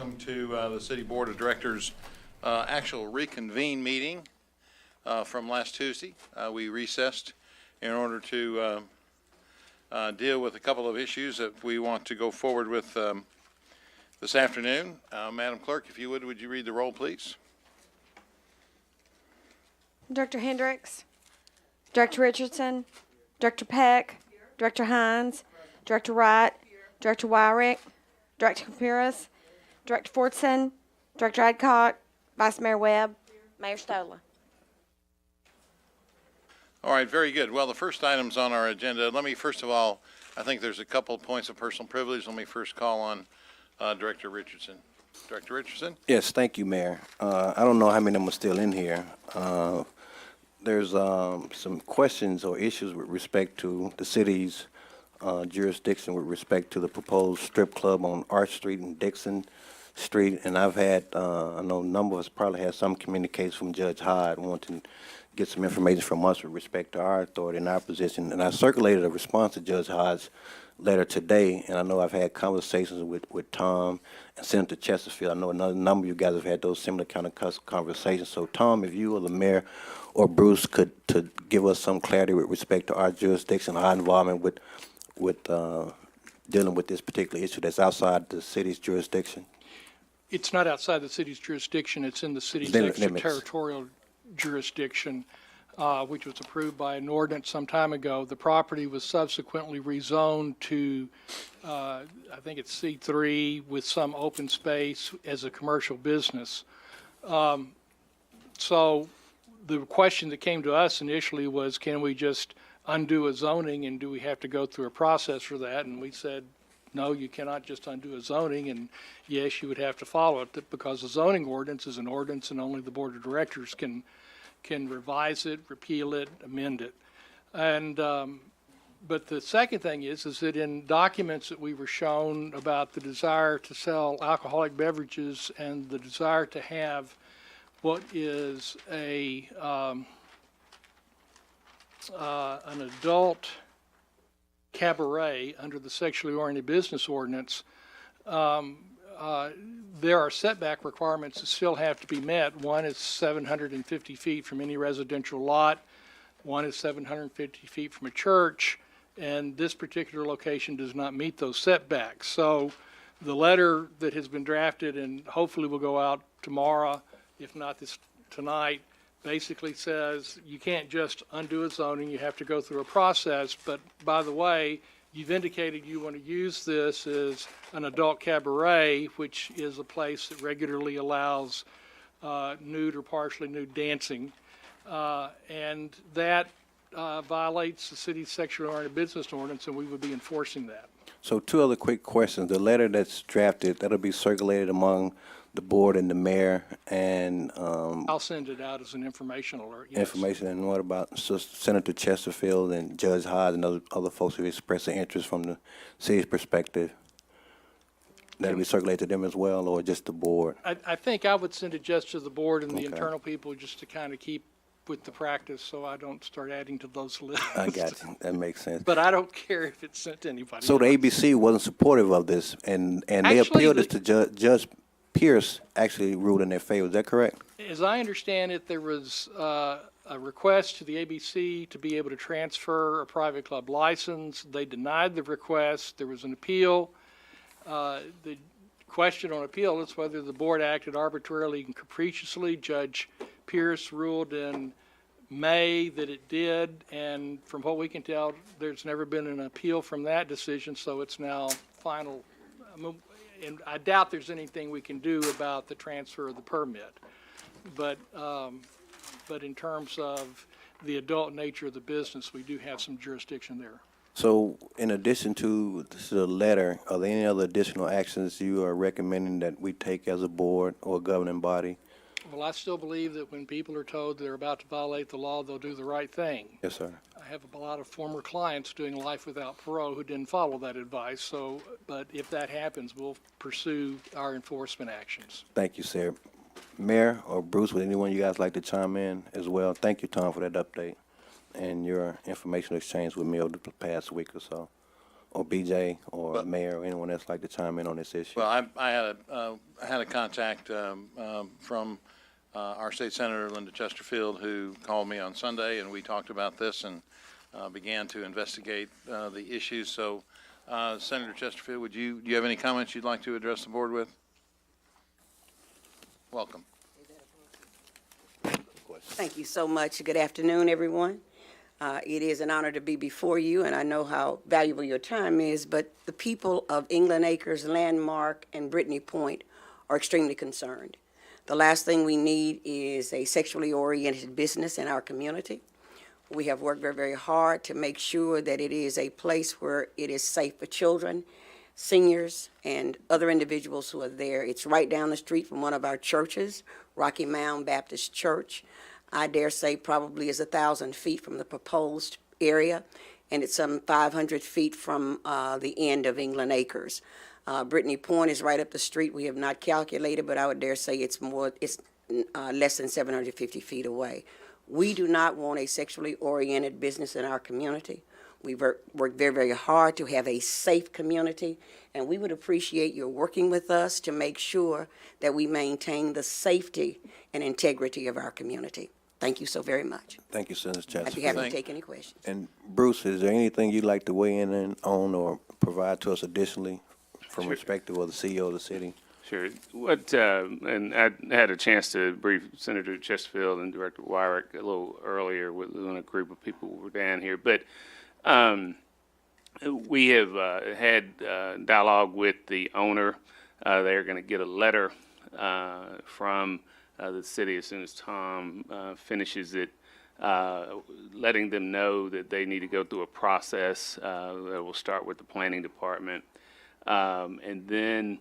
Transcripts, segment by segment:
welcome to the City Board of Directors actual reconvene meeting from last Tuesday. We recessed in order to deal with a couple of issues that we want to go forward with this afternoon. Madam Clerk, if you would you read the roll, please? Director Hendricks, Director Richardson, Director Peck, Director Hines, Director Wright, Director Wyrick, Director Capiras, Director Fordson, Director Adcock, Vice Mayor Webb, Mayor Stola. All right, very good. Well, the first items on our agenda, let me first of all, I think there's a couple points of personal privilege. Let me first call on Director Richardson. Director Richardson? Yes, thank you, Mayor. I don't know how many of them are still in here. There's some questions or issues with respect to the city's jurisdiction with respect to the proposed strip club on Arch Street and Dixon Street. And I've had, I know a number of us probably had some communication from Judge Hyde wanting to get some information from us with respect to our authority and our position. And I circulated a response to Judge Hyde's letter today, and I know I've had conversations with Tom and Senator Chesterfield. I know another number of you guys have had those similar kind of conversations. So Tom, if you or the mayor or Bruce could to give us some clarity with respect to our jurisdiction, our involvement with dealing with this particular issue that's outside the city's jurisdiction. It's not outside the city's jurisdiction. It's in the city's Limits. extraterritorial jurisdiction, which was approved by an ordinance some time ago. The property was subsequently rezoned to, I think it's C3 with some open space as a commercial business. So the question that came to us initially was, can we just undo a zoning, and do we have to go through a process for that? And we said, no, you cannot just undo a zoning, and yes, you would have to follow it, because the zoning ordinance is an ordinance and only the board of directors can revise it, repeal it, amend it. And but the second thing is that in documents that we were shown about the desire to sell alcoholic beverages and the desire to have what is an adult cabaret under the sexually oriented business ordinance, there are setback requirements that still have to be met. One is 750 feet from any residential lot. One is 750 feet from a church. And this particular location does not meet those setbacks. So the letter that has been drafted and hopefully will go out tomorrow, if not tonight, basically says you can't just undo a zoning, you have to go through a process. But by the way, you've indicated you want to use this as an adult cabaret, which is a place that regularly allows nude or partially nude dancing. And that violates the city's sexually oriented business ordinance, and we would be enforcing that. So two other quick questions. The letter that's drafted, that'll be circulated among the board and the mayor, and I'll send it out as an information alert. Yes. information. And what about Senator Chesterfield and Judge Hyde and other folks who expressed an interest from the city's perspective? That'll be circulated to them as well, or just the board? I think I would send it just to the board and the Okay. internal people, just to kind of keep with the practice, so I don't start adding to those lists. I got you. That makes sense. But I don't care if it's sent to anybody. So the else. ABC wasn't supportive of this, and they Actually, appealed this to Judge Pierce. Actually ruled in their favor. Is that correct? As I understand it, there was a request to the ABC to be able to transfer a private club license. They denied the request. There was an appeal. The question on appeal is whether the board acted arbitrarily and capriciously. Judge Pierce ruled in May that it did, and from what we can tell, there's never been an appeal from that decision, so it's now final. And I doubt there's anything we can do about the transfer of the permit. But in terms of the adult nature of the business, we do have some jurisdiction there. So in addition to the letter, are there any other additional actions you are recommending that we take as a board or a governing body? Well, I still believe that when people are told they're about to violate the law, they'll do the right thing. Yes, sir. I have a lot of former clients doing life without parole who didn't follow that advice. So, but if that happens, we'll pursue our enforcement actions. Thank you, sir. Mayor or Bruce, would anyone of you guys like to chime in as well? Thank you, Tom, for that update and your information exchange with me over the past week or so. or BJ or Mayor or anyone else like to chime in on this issue? Well, I had a contact from our state senator, Linda Chesterfield, who called me on Sunday, and we talked about this and began to investigate the issues. So, Senator Chesterfield, do you have any comments you'd like to address the board with? Welcome. Thank you so much. Good afternoon, everyone. It is an honor to be before you, and I know how valuable your time is, but the people of England Acres, Landmark, and Brittany Point are extremely concerned. The last thing we need is a sexually oriented business in our community. We have worked very, very hard to make sure that it is a place where it is safe for children, seniors, and other individuals who are there. It's right down the street from one of our churches, Rocky Mound Baptist Church. I dare say probably is 1,000 feet from the proposed area, and it's some 500 feet from the end of England Acres. Brittany Point is right up the street. We have not calculated, but I would dare say it's less than 750 feet away. We do not want a sexually oriented business in our community. We've worked very, very hard to have a safe community, and we would appreciate your working with us to make sure that we maintain the safety and integrity of our community. Thank you so very much. Thank you, Senator I'd be Chesterfield. happy to take any questions. And Bruce, is there anything you'd like to weigh in on or provide to us additionally from perspective of the CEO of the city? Sure. And I had a chance to brief Senator Chesterfield and Director Wyrick a little earlier when a group of people were down here. But we have had dialogue with the owner. They're going to get a letter from the city as soon as Tom finishes it, letting them know that they need to go through a process that will start with the planning department. And then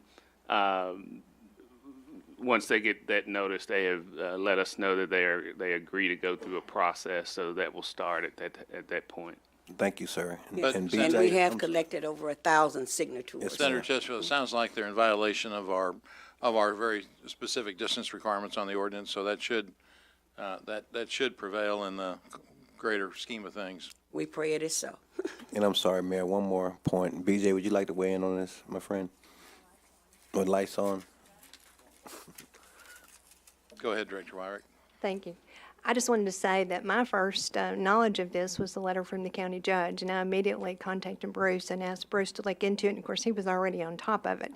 once they get that notice, they have let us know that they agree to go through a process, so that will start at that point. Thank you, sir. But- And BJ, we have collected over 1,000 signatures. Yes, Senator Chesterfield, it sounds like they're in violation of our very specific distance requirements on the ordinance, so that should prevail in the greater scheme of things. We pray it is so. And I'm sorry, Mayor, one more point. BJ, would you like to weigh in on this, my friend? With lights on? Go ahead, Director Wyrick. Thank you. I just wanted to say that my first knowledge of this was the letter from the county judge, and I immediately contacted Bruce and asked Bruce to look into it, and of course, he was already on top of it.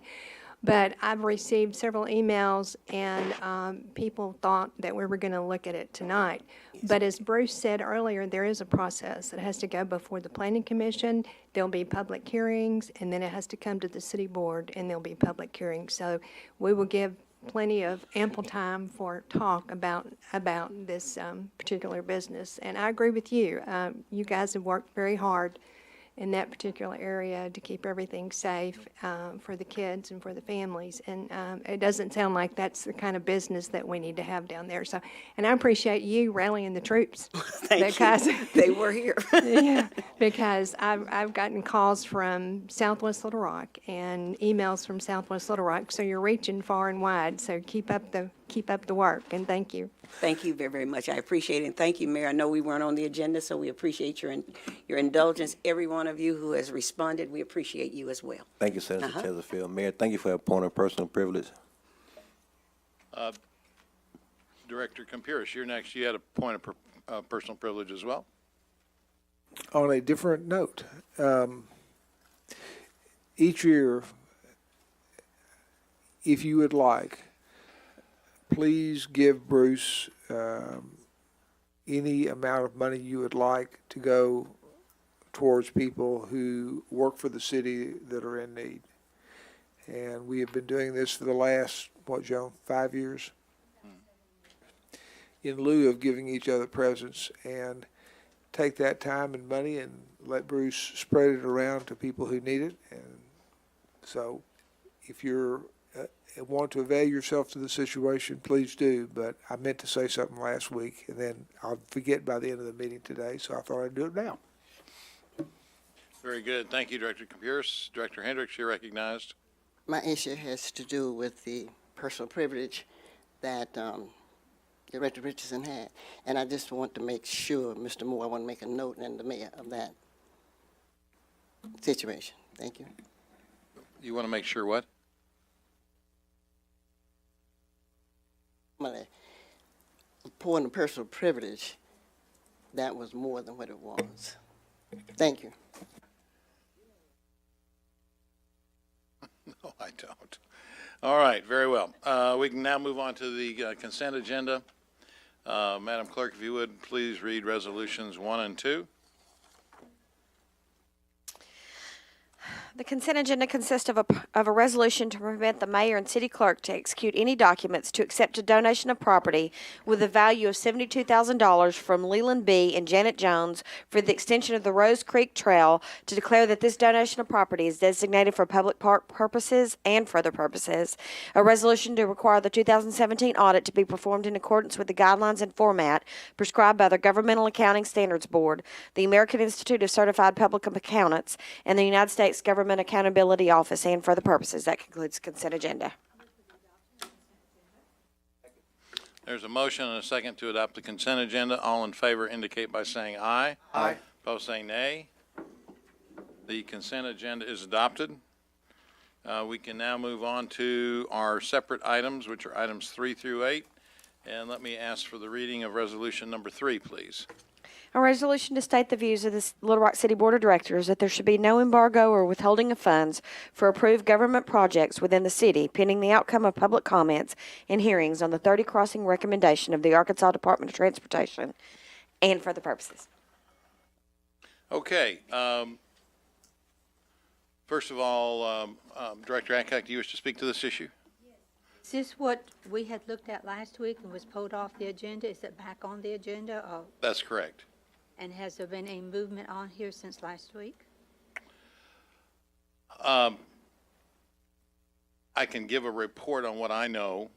But I've received several emails, and people thought that we were going to look at it tonight. But as Bruce said earlier, there is a process that has to go before the Planning Commission. There'll be public hearings, and then it has to come to the city board, and there'll be public hearings. So we will give plenty of ample time for talk about this particular business. And I agree with you. You guys have worked very hard in that particular area to keep everything safe for the kids and for the families. And it doesn't sound like that's the kind of business that we need to have down there. So, and I appreciate you rallying the troops. Thank you. They were here. Yeah, because I've gotten calls from Southwest Little Rock and emails from Southwest Little Rock. So you're reaching far and wide. So keep up the work, and thank you. Thank you very, very much. I appreciate it. And thank you, Mayor. I know we weren't on the agenda, so we appreciate your indulgence. Every one of you who has responded, we appreciate you as well. Thank you, Senator Chesterfield. Mayor, thank you for a point of personal privilege. Director Campiris, you're next. You had a point of personal privilege as well. On a different note, each year, if you would like, please give Bruce any amount of money you would like to go towards people who work for the city that are in need. And we have been doing this for the last, Joan, 5 years? In lieu of giving each other presents, and take that time and money and let Bruce spread it around to people who need it. And so if you're want to avail yourself to the situation, please do. But I meant to say something last week, and then I'll forget by the end of the meeting today, so I thought I'd do it now. Very good. Thank you, Director Campiris. Director Hendricks, you're recognized. My issue has to do with the personal privilege that Director Richardson had. And I just want to make sure, Mr. Moore, I want to make a note and the mayor of that situation. Thank you. You want to make sure what? On a point of personal privilege, that was more than what it was. Thank you. No, I don't. All right, very well. We can now move on to the consent agenda. Madam Clerk, if you would, please read resolutions 1 and 2. The consent agenda consists of a resolution to permit the mayor and city clerk to execute any documents to accept a donation of property with a value of $72,000 from Leland B. and Janet Jones for the extension of the Rose Creek Trail, to declare that this donation of property is designated for public park purposes and for other purposes. A resolution to require the 2017 audit to be performed in accordance with the guidelines and format prescribed by the Governmental Accounting Standards Board, the American Institute of Certified Public Accountants, and the United States Government Accountability Office, and for the purposes. That concludes the consent agenda. There's a motion and a second to adopt the consent agenda. All in favor indicate by saying aye. Aye. Opposed, say nay. The consent agenda is adopted. We can now move on to our separate items, which are items 3 through 8. And let me ask for the reading of resolution number 3, please. A resolution to state the views of the Little Rock City Board of Directors that there should be no embargo or withholding of funds for approved government projects within the city pending the outcome of public comments and hearings on the 30 crossing recommendation of the Arkansas Department of Transportation, and for the purposes. Okay. First of all, Director Adcock, do you wish to speak to this issue? Is this what we had looked at last week and was pulled off the agenda? Is it back on the agenda? Or, That's correct. and has there been any movement on here since last week? I can give a report on what I know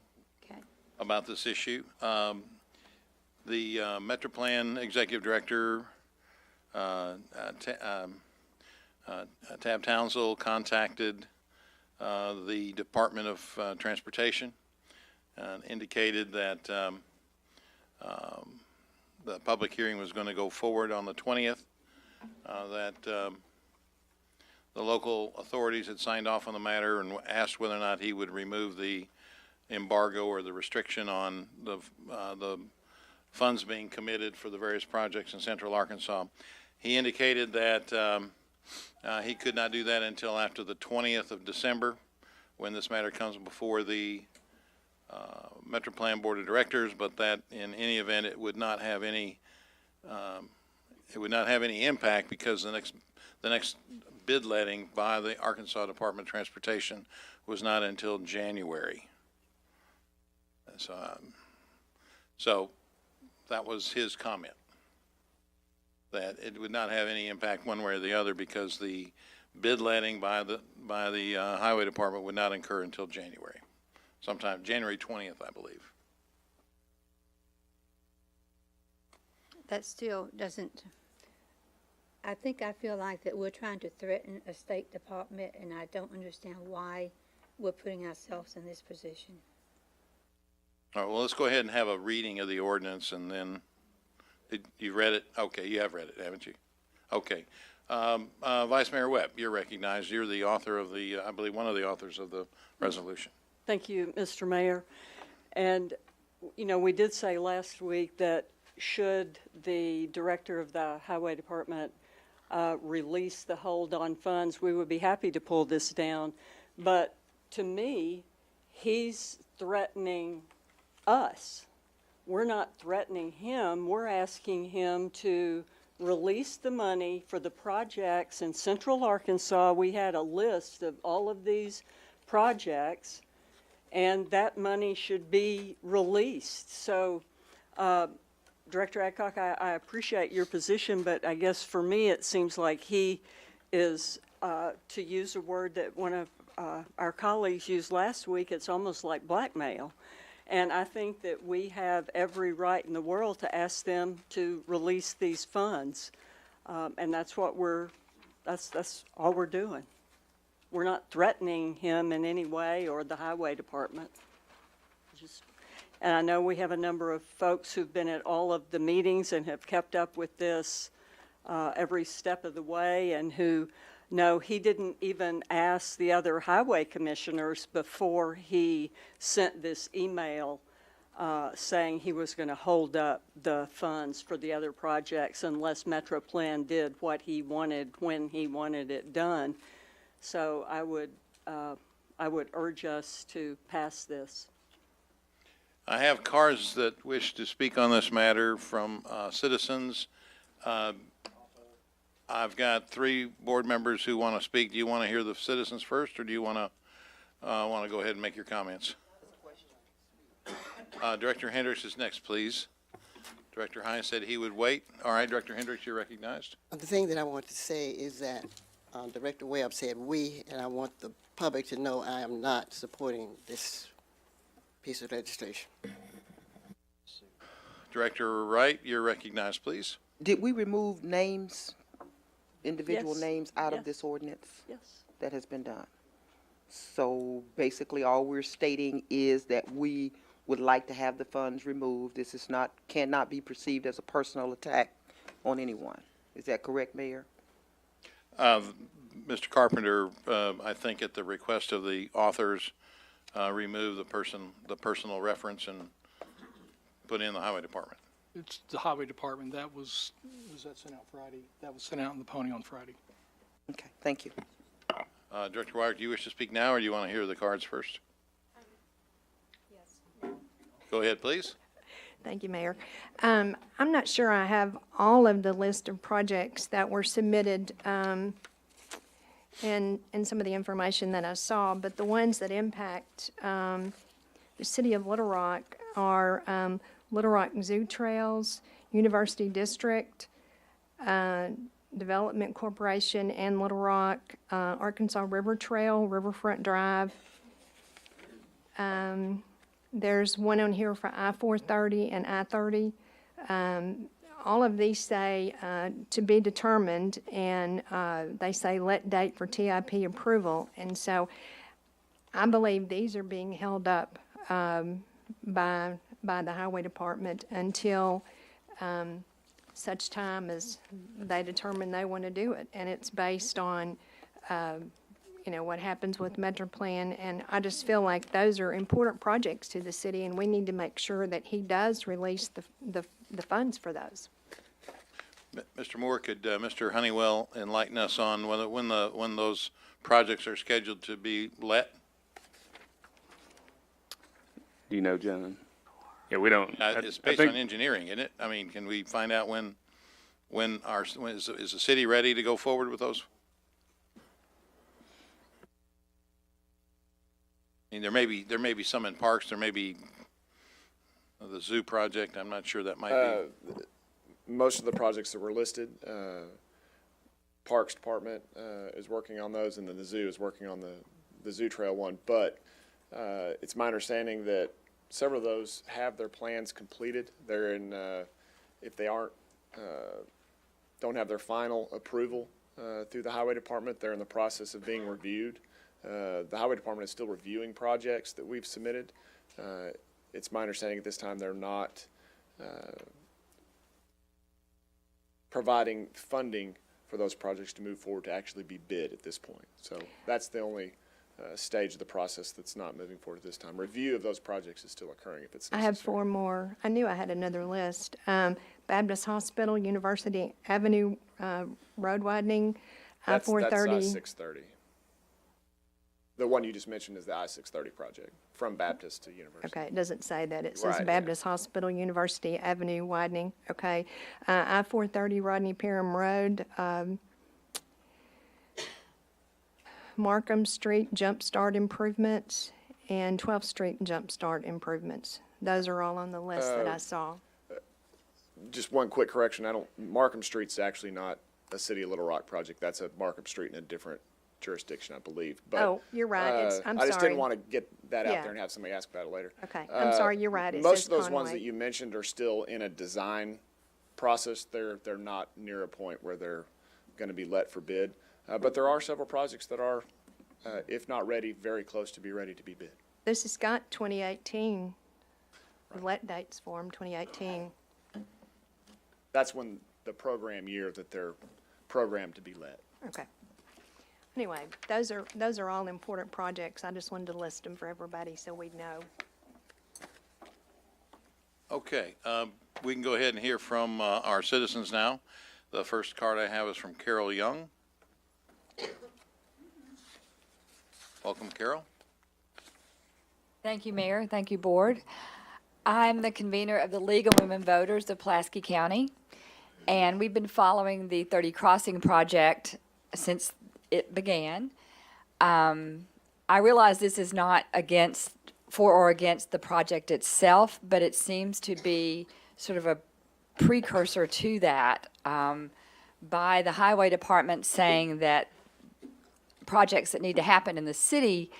Okay. about this issue. The Metroplan Executive Director, Tab Townsend, contacted the Department of Transportation and indicated that the public hearing was going to go forward on the 20th, that the local authorities had signed off on the matter and asked whether or not he would remove the embargo or the restriction on the funds being committed for the various projects in Central Arkansas. He indicated that he could not do that until after the 20th of December, when this matter comes before the Metroplan Board of Directors, but that in any event it would not have any impact, because the next bid letting by the Arkansas Department of Transportation was not until January. So that was his comment, that it would not have any impact one way or the other, because the bid letting by the Highway Department would not occur until January, sometime January 20th, I believe. That still doesn't, I feel like that we're trying to threaten a state department, and I don't understand why we're putting ourselves in this position. All right, well, let's go ahead and have a reading of the ordinance, and then, you read it? Okay, you have read it, haven't you? Okay. Vice Mayor Webb, you're recognized. You're the author of the, I believe, one of the authors of the resolution. Thank you, Mr. Mayor. And, you know, we did say last week that should the director of the Highway Department release the hold on funds, we would be happy to pull this down. But to me, he's threatening us. We're not threatening him. We're asking him to release the money for the projects in Central Arkansas. We had a list of all of these projects, and that money should be released. So, Director Adcock, I appreciate your position, but I guess for me it seems like he is, to use a word that one of our colleagues used last week, it's almost like blackmail. And I think that we have every right in the world to ask them to release these funds. And that's what that's all we're doing. We're not threatening him in any way, or the Highway Department. And I know we have a number of folks who've been at all of the meetings and have kept up with this every step of the way, and who No, he didn't even ask the other highway commissioners before he sent this email saying he was going to hold up the funds for the other projects unless MetroPlan did what he wanted when he wanted it done. So I would urge us to pass this. I have cards that wish to speak on this matter from citizens. I've got 3 board members who want to speak. Do you want to hear the citizens first, or do you want to go ahead and make your comments? Director Hendricks is next, please. Director Hines said he would wait. All right, Director Hendricks, you're recognized. The thing that I want to say is that Director Webb said "we," and I want the public to know I am not supporting this piece of legislation. Director Wright, you're recognized, please. Did we remove names, individual Yes. names out Yes. of this ordinance? Yes. That has been done. So basically, all we're stating is that we would like to have the funds removed. This is not, cannot be perceived as a personal attack on anyone. Is that correct, Mayor? Mr. Carpenter, I think at the request of the authors, remove the personal reference and put in the highway department. It's the highway department. Was that sent out Friday? That was sent out in the Pony on Friday. Okay, thank you. Director Wire, do you wish to speak now, or do you want to hear the cards first? Yes. Go ahead, please. Thank you, Mayor. I'm not sure I have all of the list of projects that were submitted and some of the information that I saw, but the ones that impact the city of Little Rock are Little Rock Zoo Trails, University District, Development Corporation, and Little Rock, Arkansas River Trail, Riverfront Drive. There's one on here for I-430 and I-30. All of these say to be determined, and they say let date for TIP approval. And so I believe these are being held up by the Highway Department until such time as they determine they want to do it. And it's based on what happens with MetroPlan, and I just feel like those are important projects to the city, and we need to make sure that he does release the funds for those. Mr. Moore, could Mr. Honeywell enlighten us on when those projects are scheduled to be let? Do you know, John? Yeah, we don't. It's based on engineering, isn't it? I mean, can we find out when is the city ready to go forward with those? I mean, there may be some in parks, there may be the zoo project, I'm not sure that might be. Most of the projects that were listed, Parks Department is working on those, and then the zoo is working on the zoo trail one. But it's my understanding that several of those have their plans completed. They're in, if they don't have their final approval through the Highway Department, they're in the process of being reviewed. The Highway Department is still reviewing projects that we've submitted. It's my understanding at this time they're not providing funding for those projects to move forward to actually be bid at this point. So that's the only stage of the process that's not moving forward at this time. Review of those projects is still occurring if it's necessary. I have 4 more. I knew I had another list. Baptist Hospital, University Avenue road widening, I-430. That's I-630. The one you just mentioned is the I-630 project from Baptist to University. Okay, it doesn't say that. It says Right, yeah. Baptist Hospital, University Avenue widening. Okay. I-430 Rodney Parham Road, Markham Street Jump Start improvements, and 12th Street Jump Start improvements. Those are all on the list that I saw. Just one quick correction. Markham Street's actually not a City of Little Rock project. That's a Markham Street in a different jurisdiction, I believe. But, Oh, you're right. I'm I just sorry. didn't want to get that out Yeah. there and have somebody ask about it later. Okay, I'm sorry, you're right. It Most says of those ones Conway. that you mentioned are still in a design process. They're not near a point where they're going to be let for bid. But there are several projects that are, if not ready, very close to be ready to be bid. This has got 2018. The let dates for them, 2018. That's when the program year that they're programmed to be let. Okay. Anyway, those are all important projects. I just wanted to list them for everybody so we know. Okay, we can go ahead and hear from our citizens now. The first card I have is from Carol Young. Welcome, Carol. Thank you, Mayor. Thank you, Board. I'm the convener of the League of Women Voters of Pulaski County, and we've been following the 30 Crossing project since it began. I realize this is not for or against the project itself, but it seems to be sort of a precursor to that by the Highway Department saying that projects that need to happen in the city,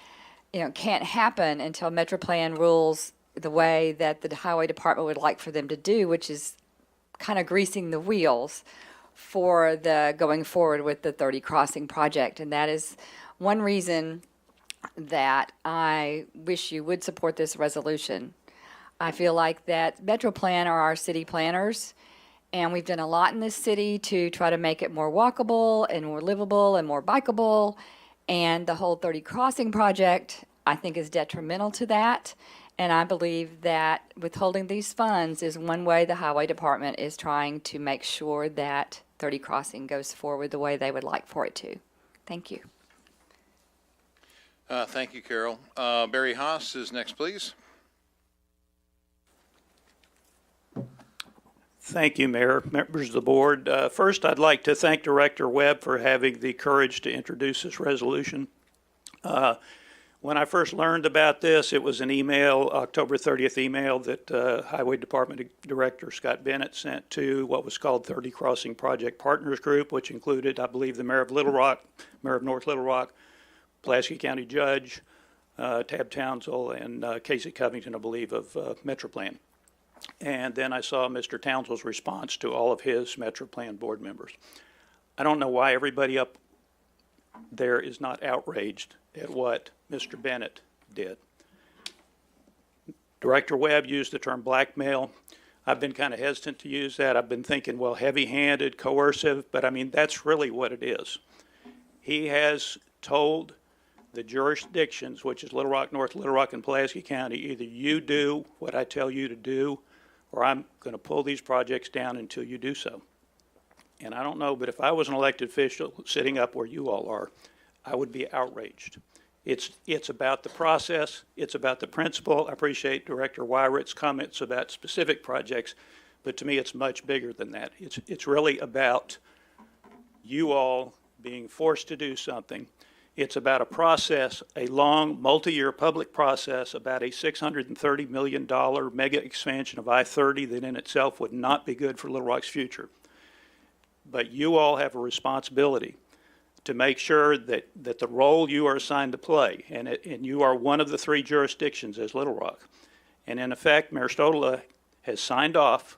can't happen until MetroPlan rules the way that the Highway Department would like for them to do, which is kind of greasing the wheels for the going forward with the 30 Crossing project. And that is one reason that I wish you would support this resolution. I feel like that MetroPlan are our city planners, and we've done a lot in this city to try to make it more walkable and more livable and more bikeable. And the whole 30 Crossing project, I think, is detrimental to that. And I believe that withholding these funds is one way the Highway Department is trying to make sure that 30 Crossing goes forward the way they would like for it to. Thank you. Thank you, Carol. Barry Haas is next, please. Thank you, Mayor, members of the board. First, I'd like to thank Director Webb for having the courage to introduce this resolution. When I first learned about this, it was an email, October 30th email, that Highway Department Director Scott Bennett sent to what was called 30 Crossing Project Partners Group, which included, I believe, the Mayor of Little Rock, Mayor of North Little Rock, Pulaski County Judge, Tab Townsell, and Casey Covington, I believe, of MetroPlan. And then I saw Mr. Townsell's response to all of his MetroPlan board members. I don't know why everybody up there is not outraged at what Mr. Bennett did. Director Webb used the term blackmail. I've been kind of hesitant to use that. I've been thinking, well, heavy-handed, coercive, but I mean, that's really what it is. He has told the jurisdictions, which is Little Rock, North Little Rock, and Pulaski County, either you do what I tell you to do, or I'm going to pull these projects down until you do so. And I don't know, but if I was an elected official sitting up where you all are, I would be outraged. It's about the process. It's about the principle. I appreciate Director Wyrick's comments about specific projects, but to me, it's much bigger than that. It's really about you all being forced to do something. It's about a process, a long, multi-year public process about a $630 million mega expansion of I-30 that in itself would not be good for Little Rock's future. But you all have a responsibility to make sure that the role you are assigned to play, and you are one of the three jurisdictions as Little Rock. And in effect, Mayor Stodola has signed off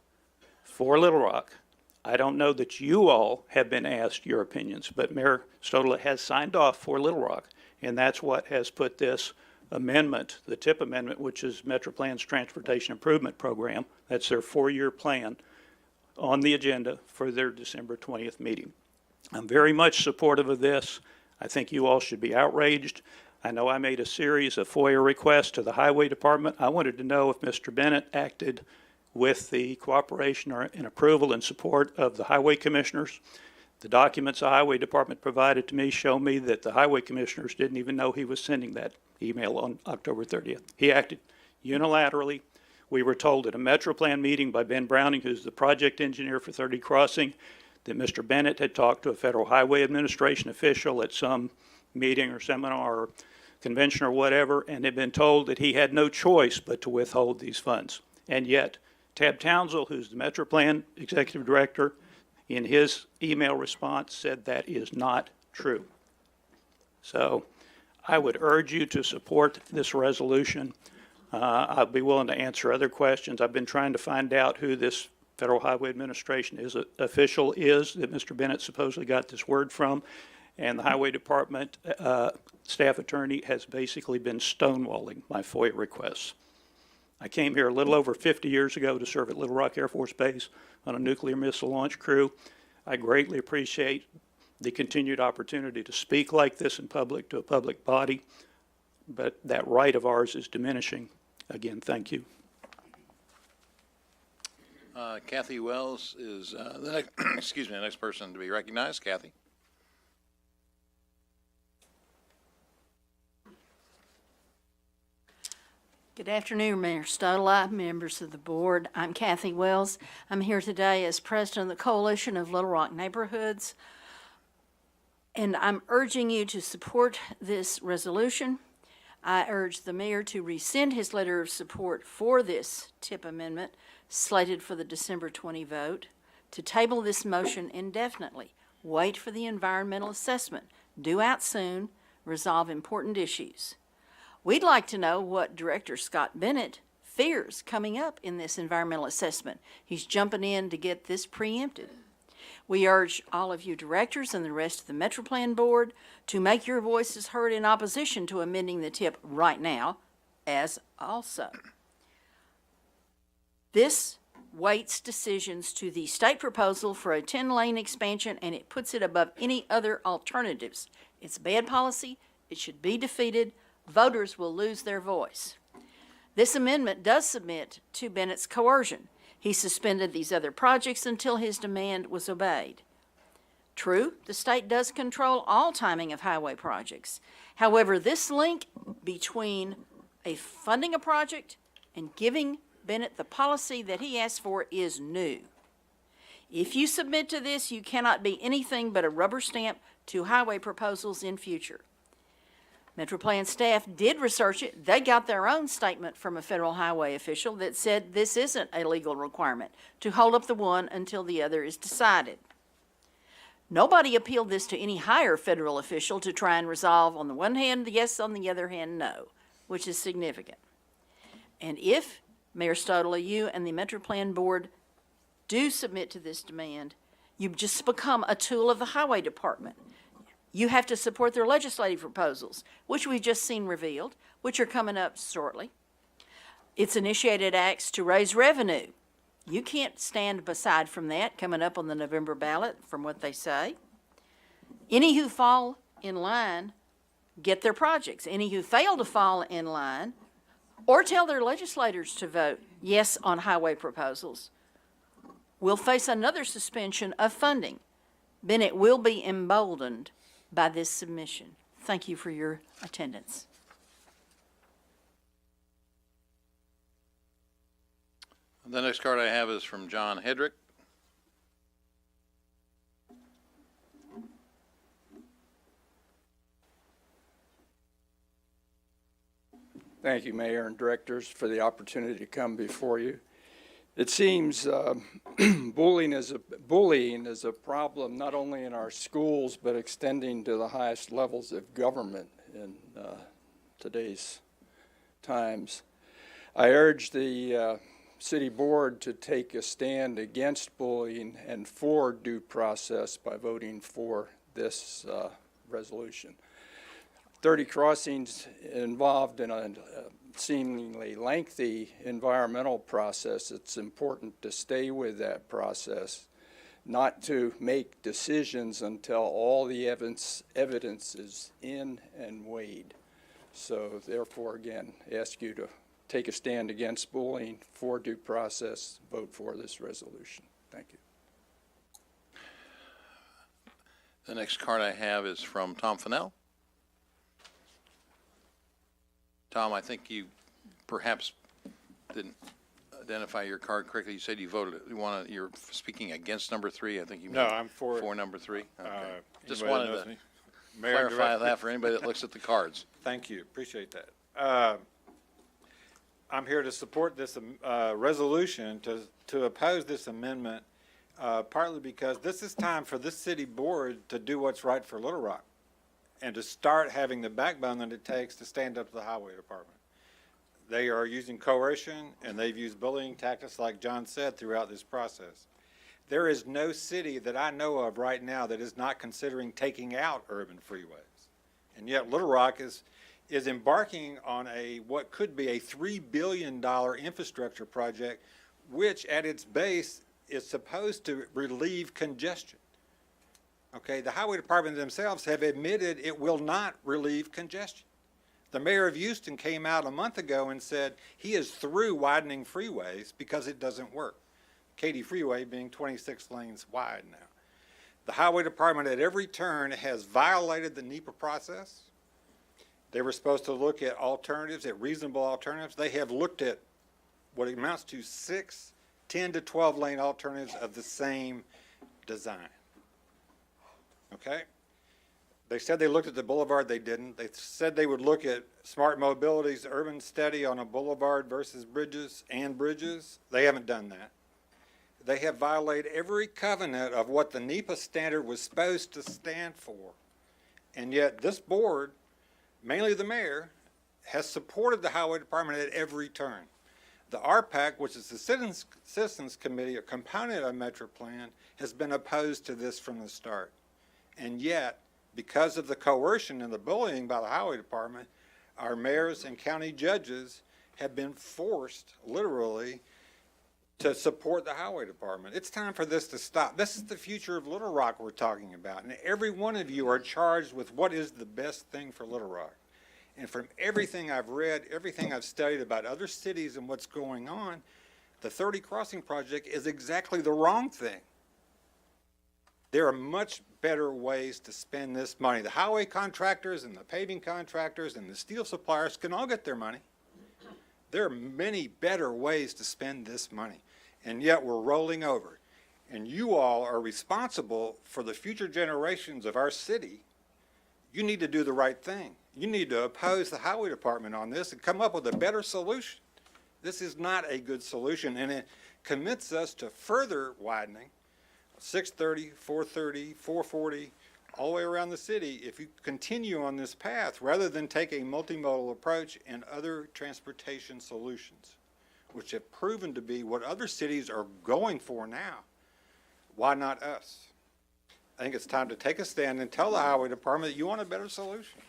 for Little Rock. I don't know that you all have been asked your opinions, but Mayor Stodola has signed off for Little Rock, and that's what has put this amendment, the TIP amendment, which is MetroPlan's Transportation Improvement Program, that's their 4-year plan, on the agenda for their December 20th meeting. I'm very much supportive of this. I think you all should be outraged. I know I made a series of FOIA requests to the Highway Department. I wanted to know if Mr. Bennett acted with the cooperation and approval and support of the Highway Commissioners. The documents the Highway Department provided to me show me that the Highway Commissioners didn't even know he was sending that email on October 30th. He acted unilaterally. We were told at a MetroPlan meeting by Ben Browning, who's the project engineer for 30 Crossing, that Mr. Bennett had talked to a Federal Highway Administration official at some meeting or seminar or convention or whatever, and had been told that he had no choice but to withhold these funds. And yet, Tab Townsell, who's the MetroPlan executive director, in his email response said that is not true. So I would urge you to support this resolution. I'll be willing to answer other questions. I've been trying to find out who this Federal Highway Administration official is that Mr. Bennett supposedly got this word from, and the Highway Department staff attorney has basically been stonewalling my FOIA requests. I came here a little over 50 years ago to serve at Little Rock Air Force Base on a nuclear missile launch crew. I greatly appreciate the continued opportunity to speak like this in public to a public body, but that right of ours is diminishing. Again, thank you. Kathy Wells is the next, excuse me, the next person to be recognized. Kathy. Good afternoon, Mayor Stoddle, members of the board. I'm Kathy Wells. I'm here today as president of the Coalition of Little Rock Neighborhoods, and I'm urging you to support this resolution. I urge the mayor to rescind his letter of support for this TIP amendment slated for the December 20 vote, to table this motion indefinitely, wait for the environmental assessment, due out soon, resolve important issues. We'd like to know what Director Scott Bennett fears coming up in this environmental assessment. He's jumping in to get this preempted. We urge all of you directors and the rest of the MetroPlan board to make your voices heard in opposition to amending the TIP right now, as also. This weights decisions to the state proposal for a 10-lane expansion, and it puts it above any other alternatives. It's bad policy. It should be defeated. Voters will lose their voice. This amendment does submit to Bennett's coercion. He suspended these other projects until his demand was obeyed. True, the state does control all timing of highway projects. However, this link between funding a project and giving Bennett the policy that he asked for is new. If you submit to this, you cannot be anything but a rubber stamp to highway proposals in future. MetroPlan staff did research it. They got their own statement from a federal highway official that said this isn't a legal requirement to hold up the one until the other is decided. Nobody appealed this to any higher federal official to try and resolve on the one hand yes, on the other hand no, which is significant. And if Mayor Stoddle, you and the MetroPlan board do submit to this demand, you just become a tool of the highway department. You have to support their legislative proposals, which we've just seen revealed, which are coming up shortly. It's initiated acts to raise revenue. You can't stand beside from that coming up on the November ballot from what they say. Any who fall in line get their projects. Any who fail to fall in line or tell their legislators to vote yes on highway proposals will face another suspension of funding. Bennett will be emboldened by this submission. Thank you for your attendance. The next card I have is from John Hedrick. Thank you, Mayor and Directors, for the opportunity to come before you. It seems bullying is a problem not only in our schools, but extending to the highest levels of government in today's times. I urge the City Board to take a stand against bullying and for due process by voting for this resolution. 30 crossings involved in a seemingly lengthy environmental process. It's important to stay with that process, not to make decisions until all the evidence is in and weighed. So therefore, again, ask you to take a stand against bullying, for due process, vote for this resolution. Thank you. The next card I have is from Tom Fennell. Tom, I think you perhaps didn't identify your card correctly. You said you voted, you're speaking against number 3. I think you meant. No, I'm for number 3. Okay. Just anybody wanted knows to me. Mayor, clarify that for anybody that looks at the cards. Thank you, appreciate that. I'm here to support this resolution to oppose this amendment, partly because this is time for this city board to do what's right for Little Rock and to start having the backbone that it takes to stand up to the highway department. They are using coercion and they've used bullying tactics, like John said, throughout this process. There is no city that I know of right now that is not considering taking out urban freeways. And yet Little Rock is embarking on what could be a $3 billion infrastructure project, which at its base is supposed to relieve congestion. Okay, the highway department themselves have admitted it will not relieve congestion. The mayor of Houston came out a month ago and said he is through widening freeways because it doesn't work. Katy Freeway being 26 lanes wide now. The highway department at every turn has violated the NEPA process. They were supposed to look at alternatives, at reasonable alternatives. They have looked at what amounts to 6, 10 to 12 lane alternatives of the same design. Okay? They said they looked at the boulevard, they didn't. They said they would look at smart mobility's urban study on a boulevard versus bridges and bridges. They haven't done that. They have violated every covenant of what the NEPA standard was supposed to stand for. And yet this board, mainly the mayor, has supported the highway department at every turn. The RPAC, which is the Citizens Committee, a component of Metro Plan, has been opposed to this from the start. And yet, because of the coercion and the bullying by the highway department, our mayors and county judges have been forced, literally, to support the highway department. It's time for this to stop. This is the future of Little Rock we're talking about. And every one of you are charged with what is the best thing for Little Rock. And from everything I've read, everything I've studied about other cities and what's going on, the 30 Crossing Project is exactly the wrong thing. There are much better ways to spend this money. The highway contractors and the paving contractors and the steel suppliers can all get their money. There are many better ways to spend this money, and yet we're rolling over. And you all are responsible for the future generations of our city. You need to do the right thing. You need to oppose the highway department on this and come up with a better solution. This is not a good solution, and it commits us to further widening 630, 430, 440, all the way around the city if you continue on this path rather than take a multimodal approach and other transportation solutions, which have proven to be what other cities are going for now. Why not us? I think it's time to take a stand and tell the highway department that you want a better solution.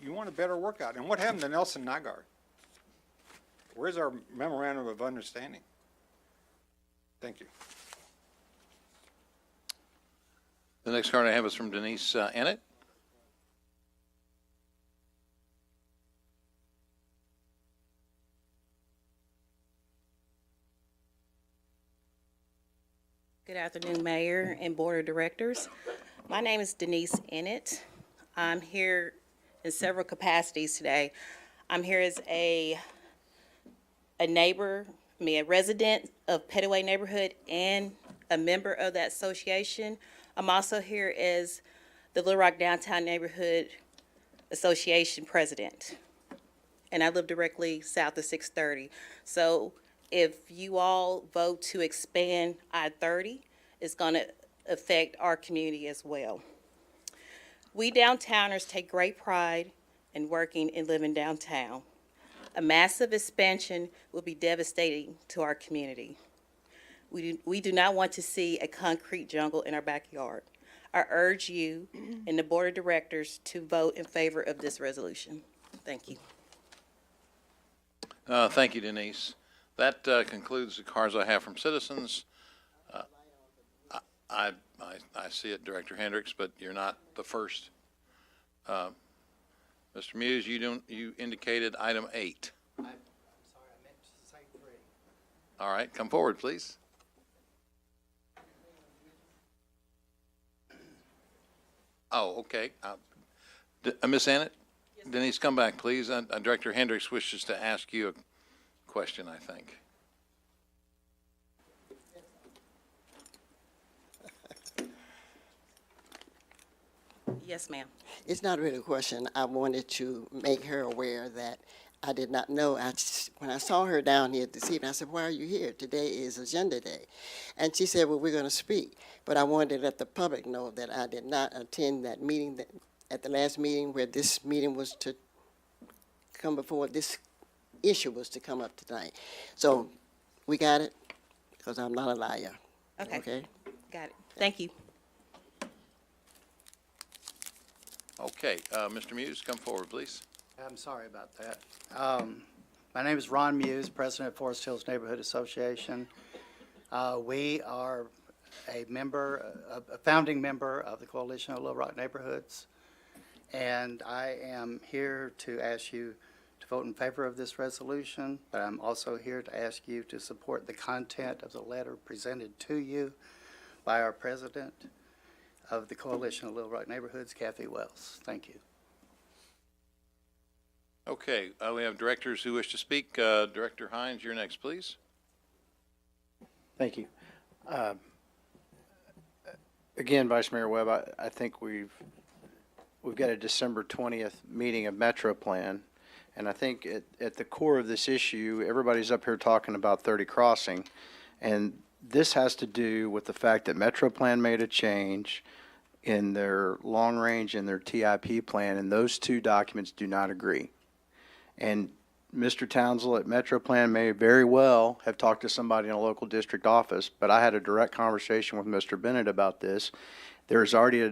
You want a better workout. And what happened to Nelson Nygaard? Where's our memorandum of understanding? Thank you. The next card I have is from Denise Ennett. Good afternoon, Mayor and Board of Directors. My name is Denise Ennett. I'm here in several capacities today. I'm here as a neighbor, a resident of Petaway neighborhood and a member of that association. I'm also here as the Little Rock Downtown Neighborhood Association president. And I live directly south of 630. So if you all vote to expand I-30, it's going to affect our community as well. We downtowners take great pride in working and living downtown. A massive expansion will be devastating to our community. We do not want to see a concrete jungle in our backyard. I urge you and the Board of Directors to vote in favor of this resolution. Thank you. Thank you, Denise. That concludes the cards I have from citizens. I see it, Director Hendricks, but you're not the first. Mr. Muse, you indicated item 8. I'm sorry, I meant to say 3. All right, come forward, please. Oh, okay. Ms. Annett? Yes, Denise, come back, please. Director Hendricks wishes to ask you a question, I think. Yes, ma'am. It's not really a question. I wanted to make her aware that I did not know. When I saw her down here this evening, I said, why are you here? Today is Agenda Day. And she said, well, we're going to speak. But I wanted to let the public know that I did not attend that meeting at the last meeting where this meeting was to come before, this issue was to come up tonight. So we got it, because I'm not a liar. Okay. Got it. Thank you. Okay, Mr. Muse, come forward, please. I'm sorry about that. My name is Ron Muse, President of Forest Hills Neighborhood Association. We are a member, a founding member of the Coalition of Little Rock Neighborhoods, and I am here to ask you to vote in favor of this resolution, but I'm also here to ask you to support the content of the letter presented to you by our president of the Coalition of Little Rock Neighborhoods, Kathy Wells. Thank you. Okay, we have directors who wish to speak. Director Hines, you're next, please. Thank you. Again, Vice Mayor Webb, I think we've got a December 20th meeting of Metro Plan, and I think at the core of this issue, everybody's up here talking about 30 Crossing, and this has to do with the fact that Metro Plan made a change in their long range and their TIP plan, and those two documents do not agree. And Mr. Townsell at Metro Plan may very well have talked to somebody in a local district office, but I had a direct conversation with Mr. Bennett about this. There's already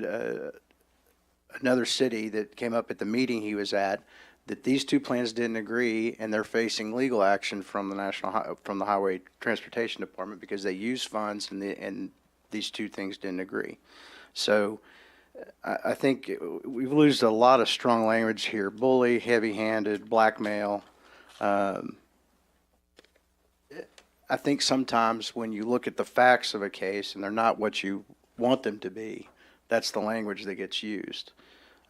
another city that came up at the meeting he was at that these two plans didn't agree, and they're facing legal action from the Highway Transportation Department because they used funds and these two things didn't agree. So I think we've used a lot of strong language here: bully, heavy-handed, blackmail. I think sometimes when you look at the facts of a case and they're not what you want them to be, that's the language that gets used.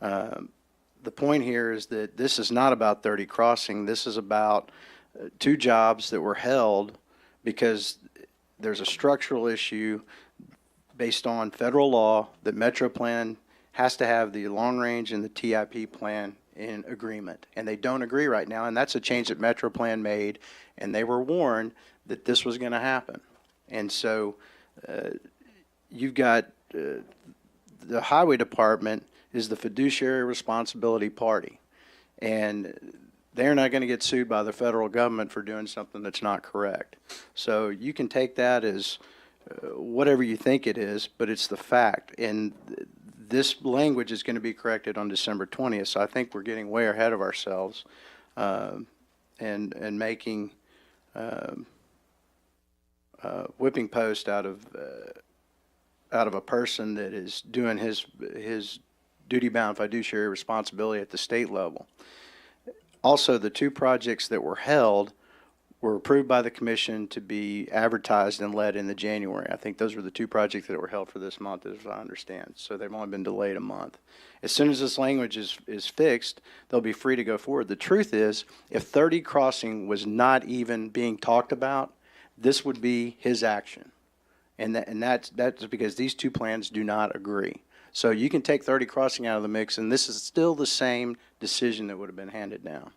The point here is that this is not about 30 Crossing. This is about two jobs that were held because there's a structural issue based on federal law that Metro Plan has to have the long range and the TIP plan in agreement. And they don't agree right now, and that's a change that Metro Plan made, and they were warned that this was going to happen. And so you've got the Highway Department is the fiduciary responsibility party, and they're not going to get sued by the federal government for doing something that's not correct. So you can take that as whatever you think it is, but it's the fact. And this language is going to be corrected on December 20th, so I think we're getting way ahead of ourselves and making whipping post out of a person that is doing his duty-bound fiduciary responsibility at the state level. Also, the two projects that were held were approved by the commission to be advertised and led in the January. I think those were the two projects that were held for this month, as I understand. So they've only been delayed a month. As soon as this language is fixed, they'll be free to go forward. The truth is, if 30 Crossing was not even being talked about, this would be his action. And that's because these two plans do not agree. So you can take 30 Crossing out of the mix, and this is still the same decision that would have been handed down.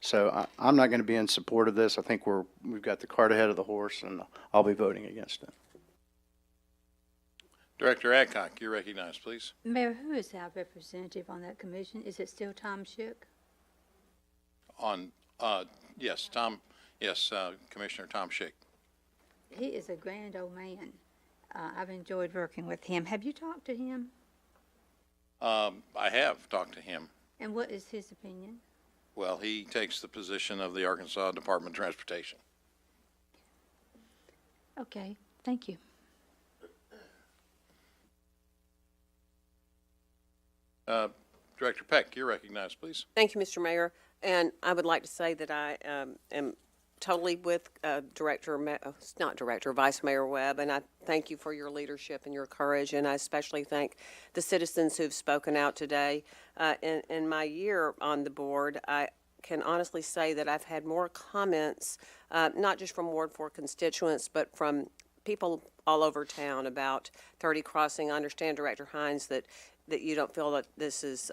So I'm not going to be in support of this. I think we've got the cart ahead of the horse, and I'll be voting against it. Director Adcock, you're recognized, please. Mayor, who is our representative on that commission? Is it still Tom Schick? Yes, Commissioner Tom Schick. He is a grand old man. I've enjoyed working with him. Have you talked to him? I have talked to him. And what is his opinion? Well, he takes the position of the Arkansas Department of Transportation. Okay, thank you. Director Peck, you're recognized, please. Thank you, Mr. Mayor. And I would like to say that I am totally with Vice Mayor Webb, and I thank you for your leadership and your courage, and I especially thank the citizens who've spoken out today. In my year on the board, I can honestly say that I've had more comments, not just from Ward 4 constituents, but from people all over town about 30 Crossing. I understand, Director Hines, that you don't feel that this is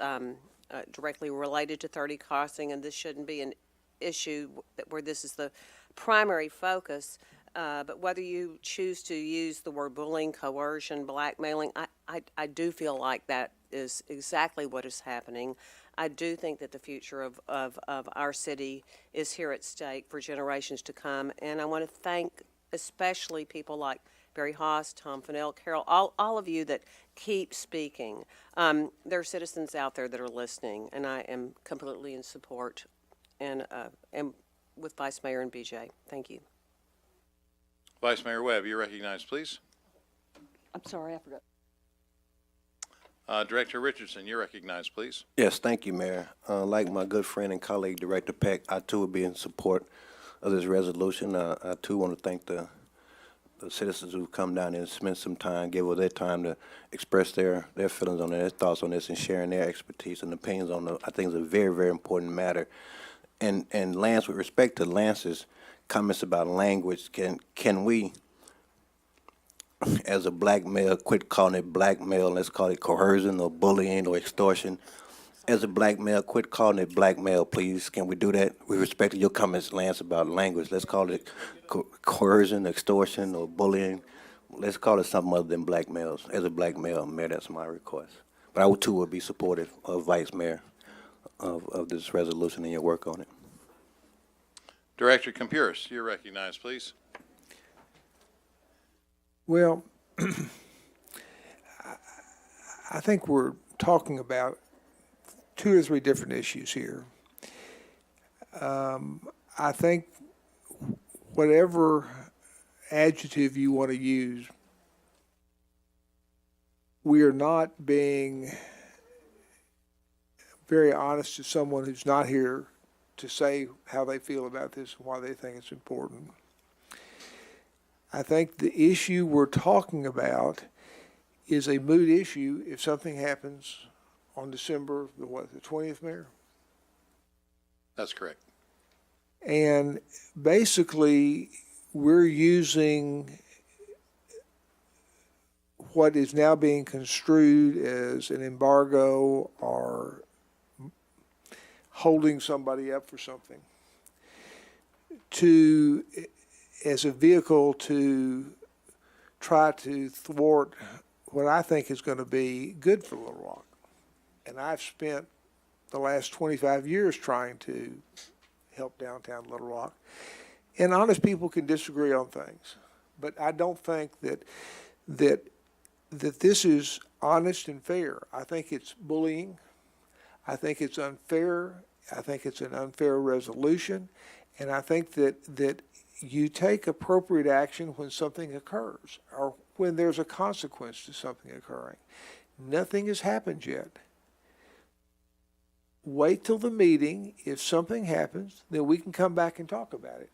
directly related to 30 Crossing, and this shouldn't be an issue where this is the primary focus, but whether you choose to use the word bullying, coercion, blackmailing, I do feel like that is exactly what is happening. I do think that the future of our city is here at stake for generations to come, and I want to thank especially people like Barry Haas, Tom Fennell, Carol, all of you that keep speaking. There are citizens out there that are listening, and I am completely in support and with Vice Mayor and BJ. Thank you. Vice Mayor Webb, you're recognized, please. I'm sorry, I forgot. Director Richardson, you're recognized, please. Yes, thank you, Mayor. Like my good friend and colleague, Director Peck, I too will be in support of this resolution. I too want to thank the citizens who've come down and spent some time, give us their time to express their feelings on it, their thoughts on this, and sharing their expertise and opinions on it. I think it's a very, very important matter. And Lance, with respect to Lance's comments about language, can we, as a black male, quit calling it blackmail, let's call it coercion or bullying or extortion? As a black male, quit calling it blackmail, please. Can we do that? With respect to your comments, Lance, about language, let's call it coercion, extortion, or bullying. Let's call it something other than blackmails. As a black male, Mayor, that's my request. But I too will be supportive of Vice Mayor of this resolution and your work on it. Director Campuris, you're recognized, please. Well, I think we're talking about 2 or 3 different issues here. I think whatever adjective you want to use, we are not being very honest to someone who's not here to say how they feel about this and why they think it's important. I think the issue we're talking about is a moot issue if something happens on December the 20th, Mayor? That's correct. And basically, we're using what is now being construed as an embargo or holding somebody up for something as a vehicle to try to thwart what I think is going to be good for Little Rock. And I've spent the last 25 years trying to help downtown Little Rock. And honest people can disagree on things, but I don't think that this is honest and fair. I think it's bullying. I think it's unfair. I think it's an unfair resolution. And I think that you take appropriate action when something occurs or when there's a consequence to something occurring. Nothing has happened yet. Wait till the meeting. If something happens, then we can come back and talk about it.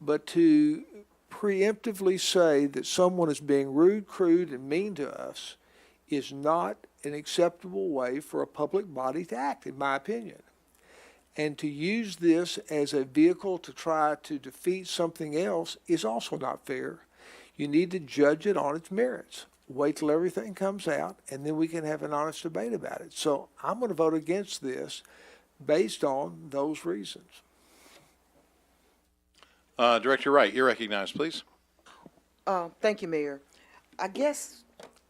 But to preemptively say that someone is being rude, crude, and mean to us is not an acceptable way for a public body to act, in my opinion. And to use this as a vehicle to try to defeat something else is also not fair. You need to judge it on its merits. Wait till everything comes out, and then we can have an honest debate about it. So I'm going to vote against this based on those reasons. Director Wright, you're recognized, please. Thank you, Mayor. I guess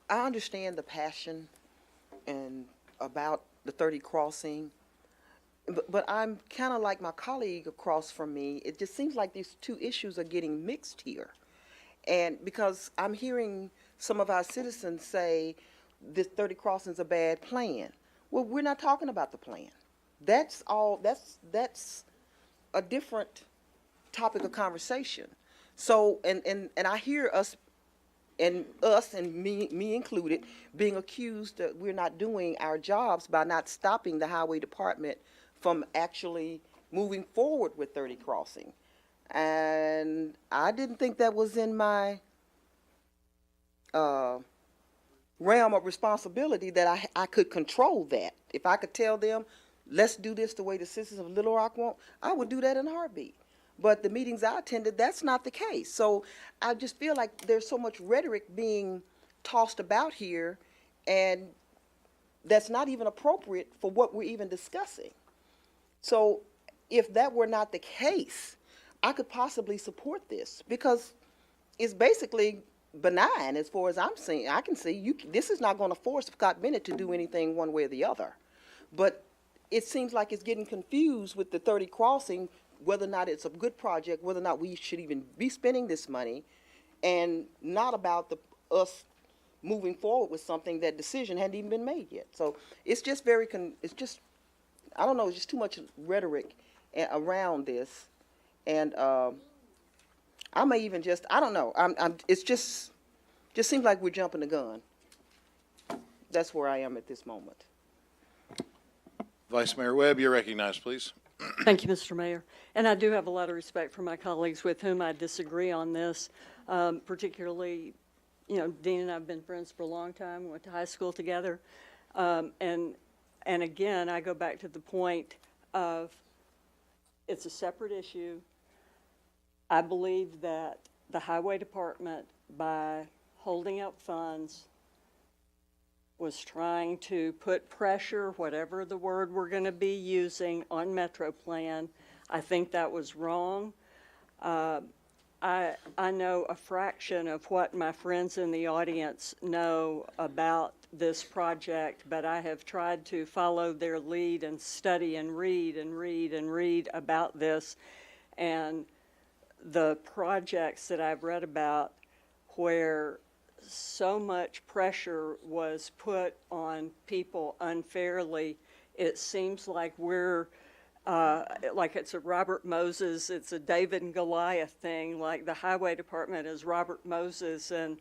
I understand the passion and about the 30 crossing, but I'm kind of like my colleague across from me. It just seems like these 2 issues are getting mixed here. And because I'm hearing some of our citizens say this 30 crossing is a bad plan. Well, we're not talking about the plan. That's a different topic of conversation. So, and I hear us and me included being accused that we're not doing our jobs by not stopping the highway department from actually moving forward with 30 crossing. And I didn't think that was in my realm of responsibility, that I could control that. If I could tell them, let's do this the way the citizens of Little Rock want, I would do that in a heartbeat. But the meetings I attended, that's not the case. So I just feel like there's so much rhetoric being tossed about here, and that's not even appropriate for what we're even discussing. So if that were not the case, I could possibly support this, because it's basically benign as far as I'm seeing. I can see this is not going to force Scott Bennett to do anything one way or the other. But it seems like it's getting confused with the 30 crossing, whether or not it's a good project, whether or not we should even be spending this money, and not about us moving forward with something that decision hadn't even been made yet. So it's just I don't know, it's just too much rhetoric around this. And I may even I don't know, it's just, Just seems like we're jumping the gun. That's where I am at this moment. Vice Mayor Webb, you're recognized, please. Thank you, Mr. Mayor. And I do have a lot of respect for my colleagues with whom I disagree on this, particularly, you know, Dean and I have been friends for a long time. We went to high school together. And again, I go back to the point of it's a separate issue. I believe that the Highway Department, by holding up funds, was trying to put pressure, whatever the word we're going to be using, on MetroPlan. I think that was wrong. I know a fraction of what my friends in the audience know about this project, but I have tried to follow their lead and study and read and read and read about this. And the projects that I've read about where so much pressure was put on people unfairly, it seems like we're like it's a Robert Moses, it's a David and Goliath thing, like the Highway Department is Robert Moses, and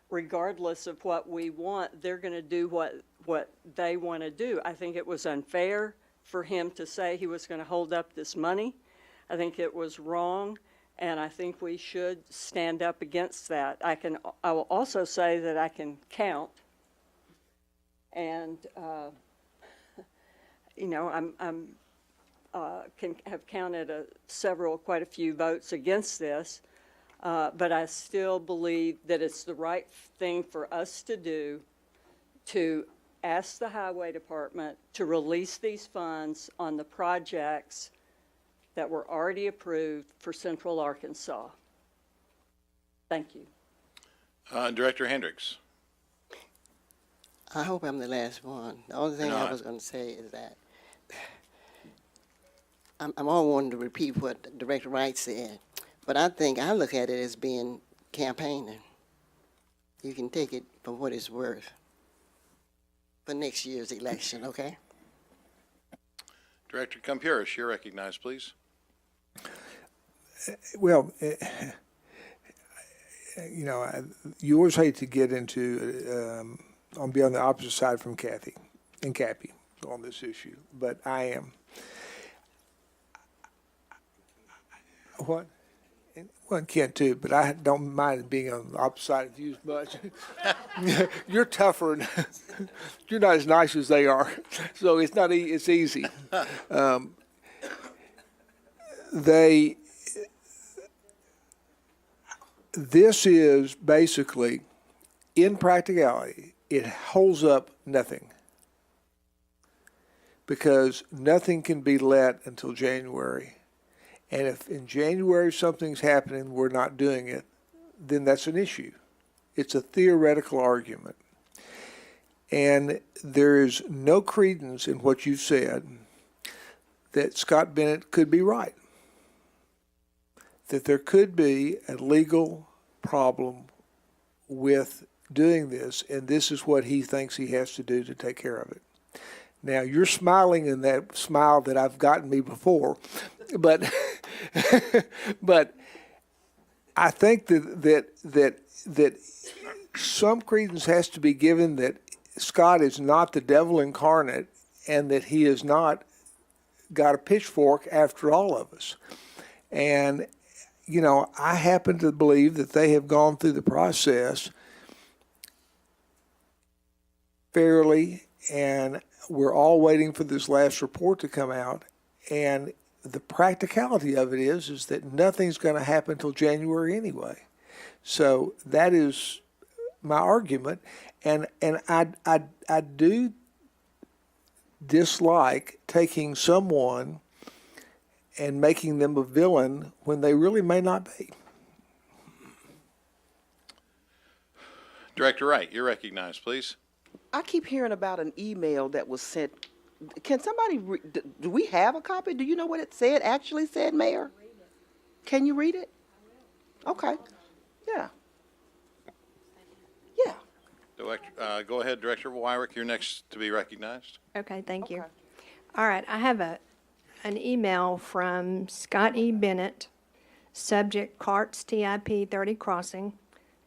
regardless of what we want, they're going to do what they want to do. I think it was unfair for him to say he was going to hold up this money. I think it was wrong. And I think we should stand up against that. I will also say that I can count, and you know, can have counted quite a few votes against this, but I still believe that it's the right thing for us to do to ask the Highway Department to release these funds on the projects that were already approved for Central Arkansas. Thank you. Director Hendricks. I hope I'm the last one. The only thing You're I not. was going to say is that I'm all wanting to repeat what Director Wright said, but I look at it as being campaigning. You can take it for what it's worth for next year's election, okay? Director Kumpuris, you're recognized, please. Well, you know, you always hate to get into, be on the opposite side from Kathy and Cappy on this issue, but I am. What? Well, Kent too, but I don't mind being on the opposite side of you much. You're tougher, and you're not as nice as they are, so it's not. It's easy. This is basically, in practicality, it holds up nothing, because nothing can be let until January. And if in January something's happening, we're not doing it, then that's an issue. It's a theoretical argument. And there is no credence in what you said that Scott Bennett could be right. That there could be a legal problem with doing this, and this is what he thinks he has to do to take care of it. Now, you're smiling in that smile that I've gotten me before, but but I think that some credence has to be given that Scott is not the devil incarnate, and that he has not got a pitchfork after all of us. And you know, I happen to believe that they have gone through the process fairly, and we're all waiting for this last report to come out. And the practicality of it is that nothing's going to happen until January anyway. So that is my argument, and I do dislike taking someone and making them a villain when they really may not be. Director Wright, you're recognized, please. I keep hearing about an email that was sent. Can somebody, do we have a copy? Do you know what it said, actually said, Mayor? Can you read it? Okay. Yeah. Yeah. Go ahead, Director Wyrick, you're next to be recognized. Okay, thank you. All right, I have an email from Scott E. Bennett, subject CARTS TIP 30 Crossing,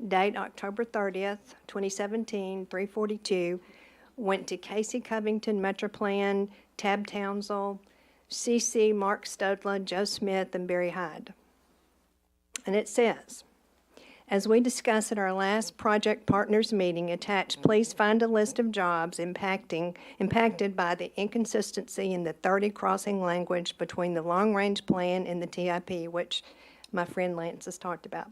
date October 30th, 2017, 342, went to Casey Covington, Metroplan, Tab Townsend, CC, Mark Stodla, Joe Smith, and Barry Hyde. And it says, as we discussed at our last project partners meeting, attached, please find a list of jobs impacted by the inconsistency in the 30 crossing language between the long-range plan and the TIP, which my friend Lance has talked about.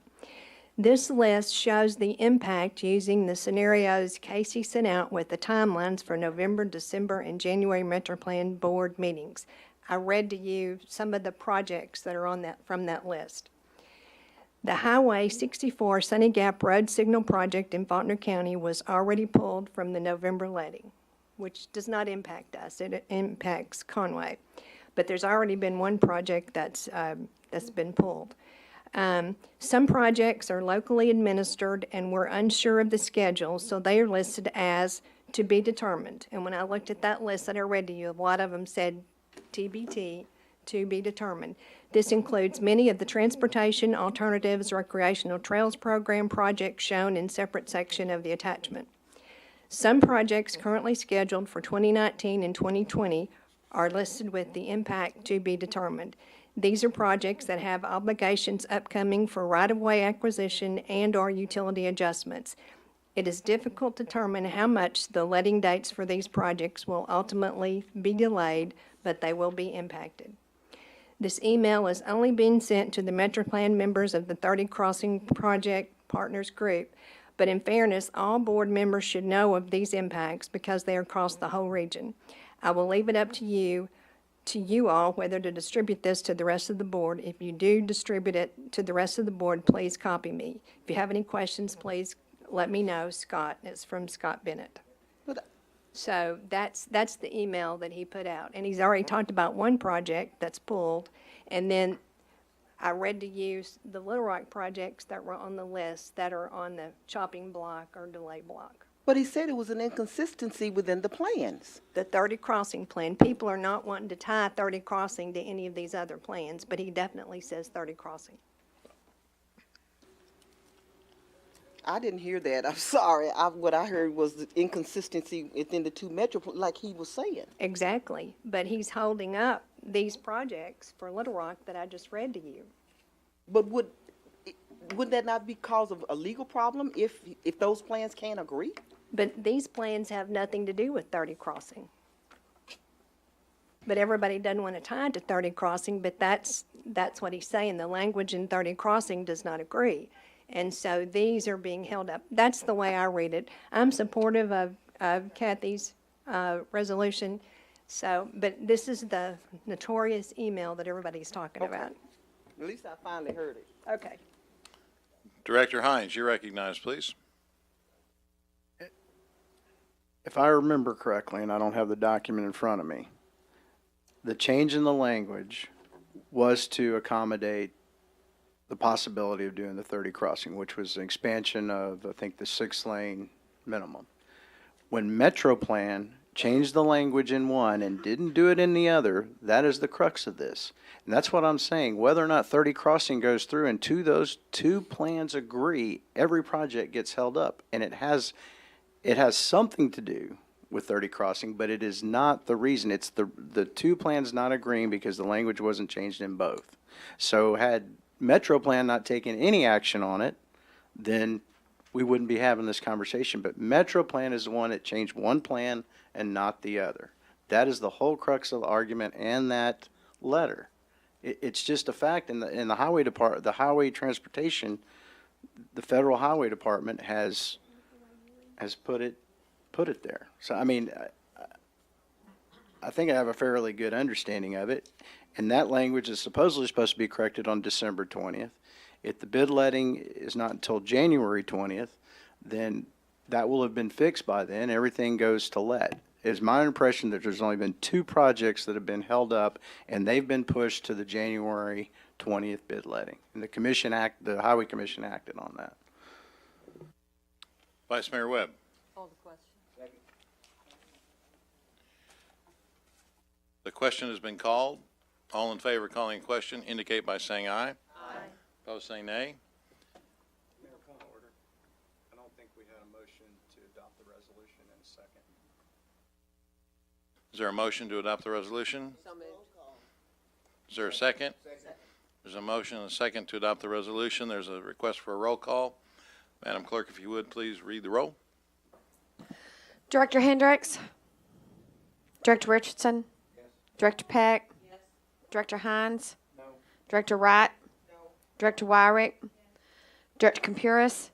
This list shows the impact using the scenarios Casey sent out with the timelines for November, December, and January Metroplan board meetings. I read to you some of the projects that are on that, from that list. The Highway 64 Sunny Gap Road Signal Project in Faulkner County was already pulled from the November letting, which does not impact us. It impacts Conway. But there's already been one project that's been pulled. Some projects are locally administered and we're unsure of the schedule, so they are listed as to be determined. And when I looked at that list that I read to you, a lot of them said TBT, to be determined. This includes many of the Transportation Alternatives Recreational Trails Program projects shown in separate section of the attachment. Some projects currently scheduled for 2019 and 2020 are listed with the impact to be determined. These are projects that have obligations upcoming for right-of-way acquisition and/or utility adjustments. It is difficult to determine how much the letting dates for these projects will ultimately be delayed, but they will be impacted. This email is only being sent to the Metroplan members of the 30 Crossing Project Partners Group, but in fairness, all board members should know of these impacts because they are across the whole region. I will leave it up to you all whether to distribute this to the rest of the board. If you do distribute it to the rest of the board, please copy me. If you have any questions, please let me know. Scott, it's from Scott Bennett. So that's the email that he put out. And he's already talked about one project that's pulled. And then I read to you the Little Rock projects that were on the list that are on the chopping block or delay block. But he said it was an inconsistency within the plans. The 30 Crossing plan. People are not wanting to tie 30 Crossing to any of these other plans, but he definitely says 30 Crossing. I didn't hear that. I'm sorry. What I heard was the inconsistency within the two metro, like he was saying. Exactly. But he's holding up these projects for Little Rock that I just read to you. But would that not be cause of a legal problem if those plans can't agree? But these plans have nothing to do with 30 Crossing. But everybody doesn't want to tie it to 30 Crossing, but that's what he's saying. The language in 30 Crossing does not agree. And so these are being held up. That's the way I read it. I'm supportive of Kathy's resolution. So, but this is the notorious email that everybody's talking about. At least I finally heard it. Okay. Director Hines, you're recognized, please. If I remember correctly, and I don't have the document in front of me, the change in the language was to accommodate the possibility of doing the 30 crossing, which was an expansion of, I think, the 6-lane minimum. When Metroplan changed the language in one and didn't do it in the other, that is the crux of this. And that's what I'm saying. Whether or not 30 crossing goes through and those two plans agree, every project gets held up. And it has something to do with 30 crossing, but it is not the reason. It's the two plans not agreeing because the language wasn't changed in both. So had Metroplan not taken any action on it, then we wouldn't be having this conversation. But Metroplan is the one that changed one plan and not the other. That is the whole crux of the argument and that letter. It's just a fact. In the highway department, the highway transportation, the federal highway department has put it there. So I mean, I think I have a fairly good understanding of it. And that language is supposedly supposed to be corrected on December 20th. If the bid letting is not until January 20th, then that will have been fixed by then. Everything goes to let. It's my impression that there's only been 2 projects that have been held up, and they've been pushed to the January 20th bid letting. And the Highway Commission acted on that. Vice Mayor Webb. Call the question. The question has been called. All in favor of calling a question indicate by saying aye. Aye. Opposed, say nay. we had a motion to adopt the resolution in a second. Is there a motion to adopt the resolution? Is there a second? There's a motion and a second to adopt the resolution. There's a request for a roll call. Madam Clerk, if you would, please read the roll. Director Hendricks? Director Richardson? Director Peck? Director Hines? Director Wright? Director Wyrick? Director Campuris?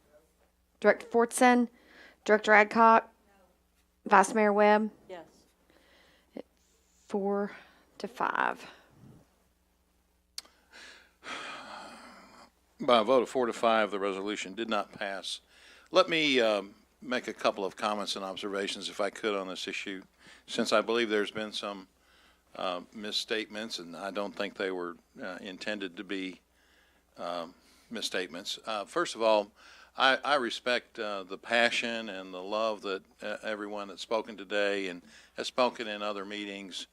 Director Fortson? Director Adcock? Vice Mayor Webb? Yes. 4 to 5. By a vote of 4 to 5, the resolution did not pass. Let me make a couple of comments and observations, if I could, on this issue, since I believe there's been some misstatements, and I don't think they were intended to be misstatements. First of all, I respect the passion and the love that everyone that's spoken today and has spoken in other meetings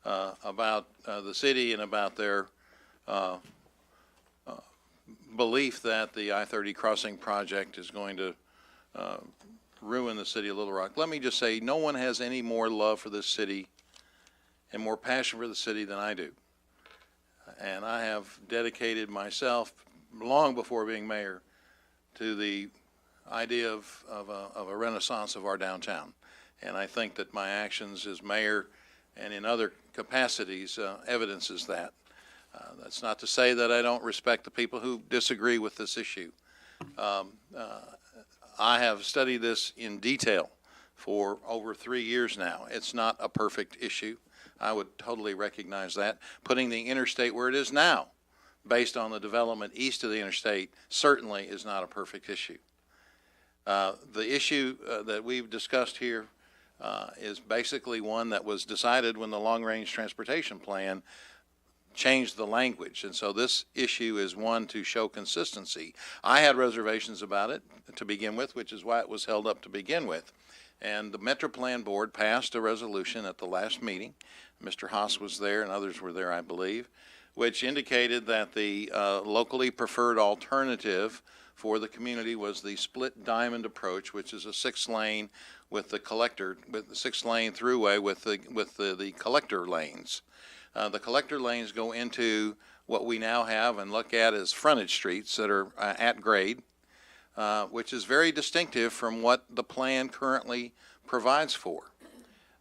about the city and about their belief that the I-30 crossing project is going to ruin the city of Little Rock. Let me just say, no one has any more love for this city and more passion for the city than I do. And I have dedicated myself, long before being mayor, to the idea of a renaissance of our downtown. And I think that my actions as mayor and in other capacities evidences that. That's not to say that I don't respect the people who disagree with this issue. I have studied this in detail for over 3 years now. It's not a perfect issue. I would totally recognize that. Putting the interstate where it is now, based on the development east of the interstate, certainly is not a perfect issue. The issue that we've discussed here is basically one that was decided when the long-range transportation plan changed the language, and so this issue is one to show consistency. I had reservations about it to begin with, which is why it was held up to begin with. And the Metro Plan Board passed a resolution at the last meeting. Mr. Haas was there and others were there, I believe, which indicated that the locally preferred alternative for the community was the split diamond approach, which is a 6-lane with the collector, with the 6-lane throughway with the collector lanes. The collector lanes go into what we now have and look at as frontage streets that are at grade, which is very distinctive from what the plan currently provides for.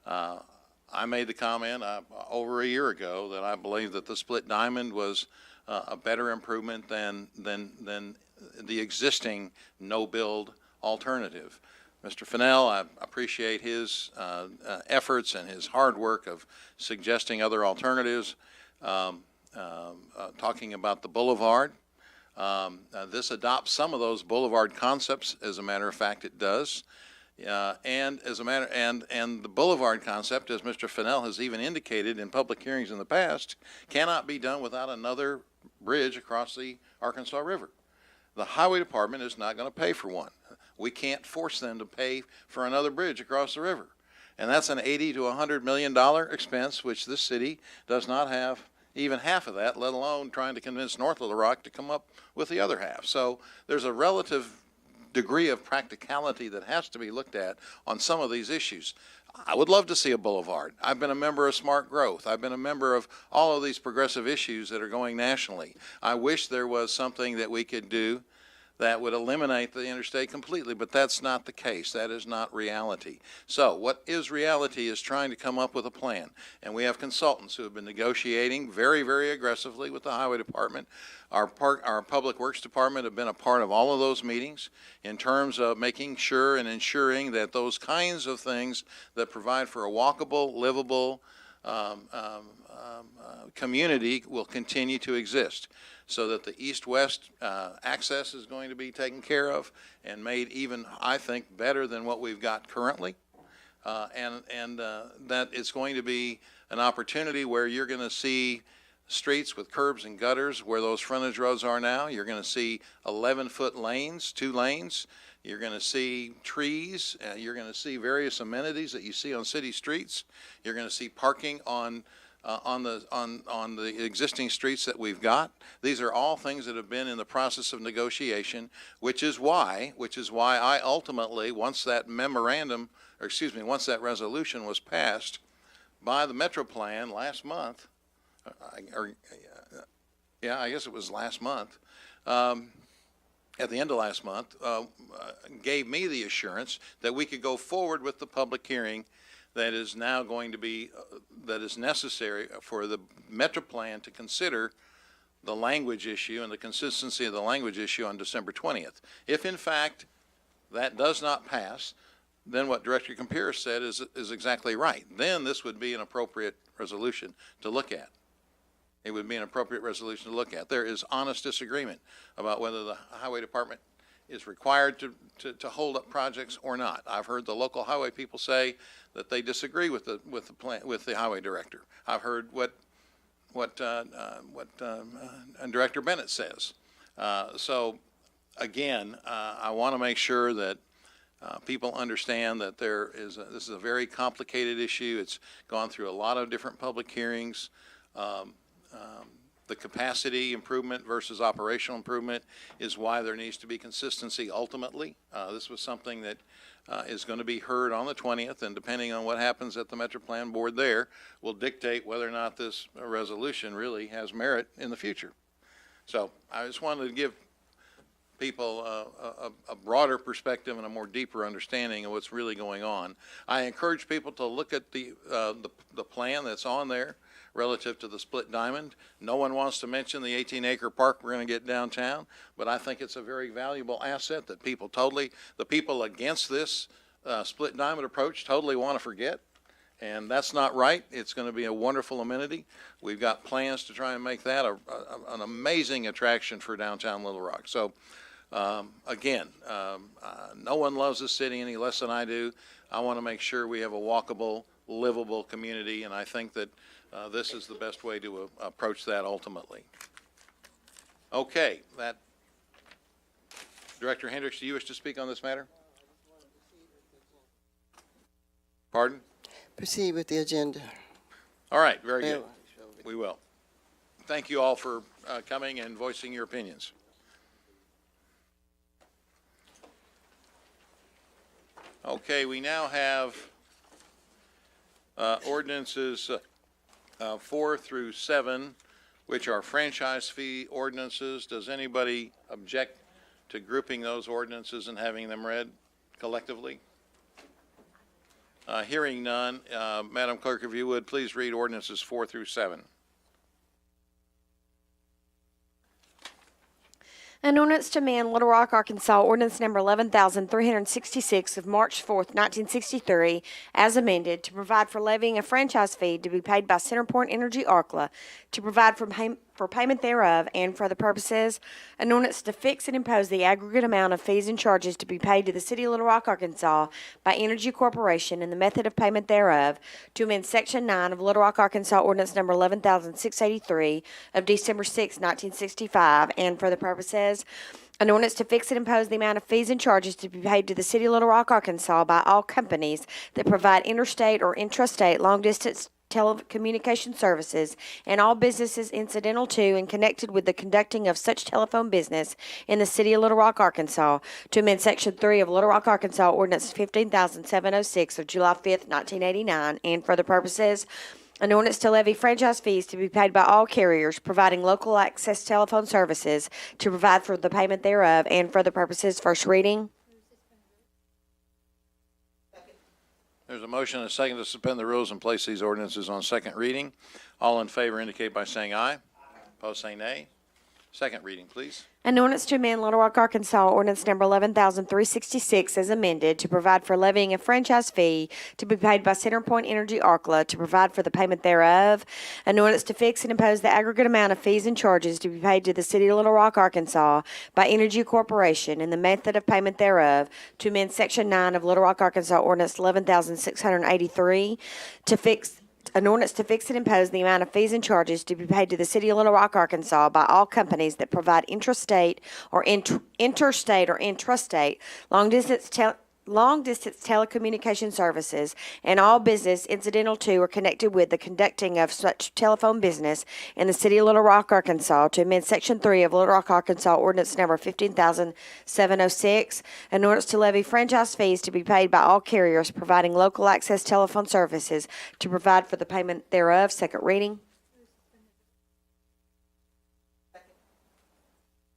I made the comment over a year ago that I believe that the split diamond was a better improvement than the existing no-build alternative. Mr. Fennell, I appreciate his efforts and his hard work of suggesting other alternatives, talking about the boulevard. This adopts some of those boulevard concepts. As a matter of fact, it does. And the boulevard concept, as Mr. Fennell has even indicated in public hearings in the past, cannot be done without another bridge across the Arkansas River. The highway department is not going to pay for one. We can't force them to pay for another bridge across the river. And that's an $80 to $100 million expense, which this city does not have even half of that, let alone trying to convince North Little Rock to come up with the other half. So there's a relative degree of practicality that has to be looked at on some of these issues. I would love to see a boulevard. I've been a member of Smart Growth. I've been a member of all of these progressive issues that are going nationally. I wish there was something that we could do that would eliminate the interstate completely, but that's not the case. That is not reality. So what is reality is trying to come up with a plan. And we have consultants who have been negotiating very, very aggressively with the highway department. Our public works department have been a part of all of those meetings in terms of making sure and ensuring that those kinds of things that provide for a walkable, livable community will continue to exist, so that the east-west access is going to be taken care of and made even, I think, better than what we've got currently. And that it's going to be an opportunity where you're going to see streets with curbs and gutters where those frontage roads are now. You're going to see 11-foot lanes, 2 lanes. You're going to see trees. You're going to see various amenities that you see on city streets. You're going to see parking on on the existing streets that we've got. These are all things that have been in the process of negotiation, which is why I ultimately, once that once that resolution was passed by the Metro Plan last month, I guess it was last month, at the end of last month, gave me the assurance that we could go forward with the public hearing that is now going to be, that is necessary for the Metro Plan to consider the language issue and the consistency of the language issue on December 20th. If in fact that does not pass, then what Director Campiris said is exactly right. Then this would be an appropriate resolution to look at. It would be an appropriate resolution to look at. There is honest disagreement about whether the Highway Department is required to hold up projects or not. I've heard the local highway people say that they disagree with the highway director. I've heard what Director Bennett says. So again, I want to make sure that people understand that this is a very complicated issue. It's gone through a lot of different public hearings. The capacity improvement versus operational improvement is why there needs to be consistency ultimately. This was something that is going to be heard on the 20th, and depending on what happens at the Metro Plan Board there, will dictate whether or not this resolution really has merit in the future. So I just wanted to give people a broader perspective and a more deeper understanding of what's really going on. I encourage people to look at the plan that's on there relative to the split diamond. No one wants to mention the 18-acre park we're going to get downtown, but I think it's a very valuable asset that the people against this split diamond approach totally want to forget, and that's not right. It's going to be a wonderful amenity. We've got plans to try and make that an amazing attraction for downtown Little Rock. So again, no one loves this city any less than I do. I want to make sure we have a walkable, livable community, and I think that this is the best way to approach that ultimately. Okay, Director Hendricks, do you wish to speak on this matter? Pardon? Proceed with the agenda. All right, very good. We will. Thank you all for coming and voicing your opinions. Okay, we now have ordinances 4 through 7, which are franchise fee ordinances. Does anybody object to grouping those ordinances and having them read collectively? Hearing none, Madam Clerk, if you would, please read ordinances 4 through 7. An ordinance to amend Little Rock, Arkansas, ordinance number 11,366 of March 4th, 1963, as amended, to provide for levying a franchise fee to be paid by CenterPoint Energy ARCLA, to provide for payment thereof, and for the purposes, an ordinance to fix and impose the aggregate amount of fees and charges to be paid to the City of Little Rock, Arkansas by Energy Corporation and the method of payment thereof, to amend Section 9 of Little Rock, Arkansas, ordinance number 11,683 of December 6, 1965, and for the purposes, an ordinance to fix and impose the amount of fees and charges to be paid to the City of Little Rock, Arkansas by all companies that provide interstate or intrastate long-distance telecommunication services and all businesses incidental to and connected with the conducting of such telephone business in the City of Little Rock, Arkansas, to amend Section 3 of Little Rock, Arkansas, Ordinance 15,706 of July 5th, 1989, and for the purposes, an ordinance to levy franchise fees to be paid by all carriers providing local access telephone services, to provide for the payment thereof, and for the purposes. First reading. There's a motion and a second to suspend the rules and place these ordinances on second reading. All in favor indicate by saying aye. Opposed, say nay. Second reading, please. An ordinance to amend Little Rock, Arkansas, ordinance number 11,366 as amended, to provide for levying a franchise fee to be paid by CenterPoint Energy ARCLA, to provide for the payment thereof. An ordinance to fix and impose the aggregate amount of fees and charges to be paid to the City of Little Rock, Arkansas by Energy Corporation and the method of payment thereof, to amend Section 9 of Little Rock, Arkansas, ordinance 11,683 to fix an ordinance to fix and impose the amount of fees and charges to be paid to the City of Little Rock, Arkansas by all companies that provide interstate or intrastate long-distance long-distance telecommunication services and all business incidental to or connected with the conducting of such telephone business in the city of Little Rock, Arkansas, to amend Section 3 of Little Rock, Arkansas Ordinance Number 15,706, an ordinance to levy franchise fees to be paid by all carriers providing local access telephone services, to provide for the payment thereof. Second reading.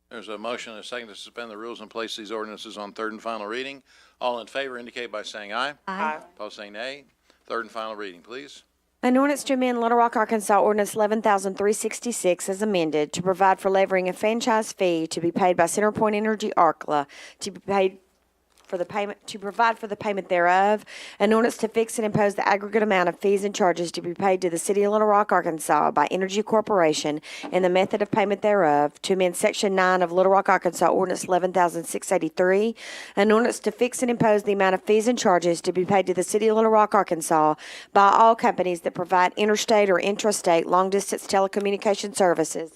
There's a motion and a second to suspend the rules and place these ordinances on third and final reading. All in favor indicate by saying aye. Aye. Opposed, say nay. Third and final reading, please. An ordinance to amend Little Rock, Arkansas Ordinance 11,366 as amended to provide for levying a franchise fee to be paid by CenterPoint Energy ARCLA to be paid for the payment, to provide for the payment thereof. An ordinance to fix and impose the aggregate amount of fees and charges to be paid to the city of Little Rock, Arkansas by Energy Corporation and the method of payment thereof. To amend Section 9 of Little Rock, Arkansas Ordinance 11,683. An ordinance to fix and impose the amount of fees and charges to be paid to the city of Little Rock, Arkansas by all companies that provide interstate or intrastate long-distance telecommunication services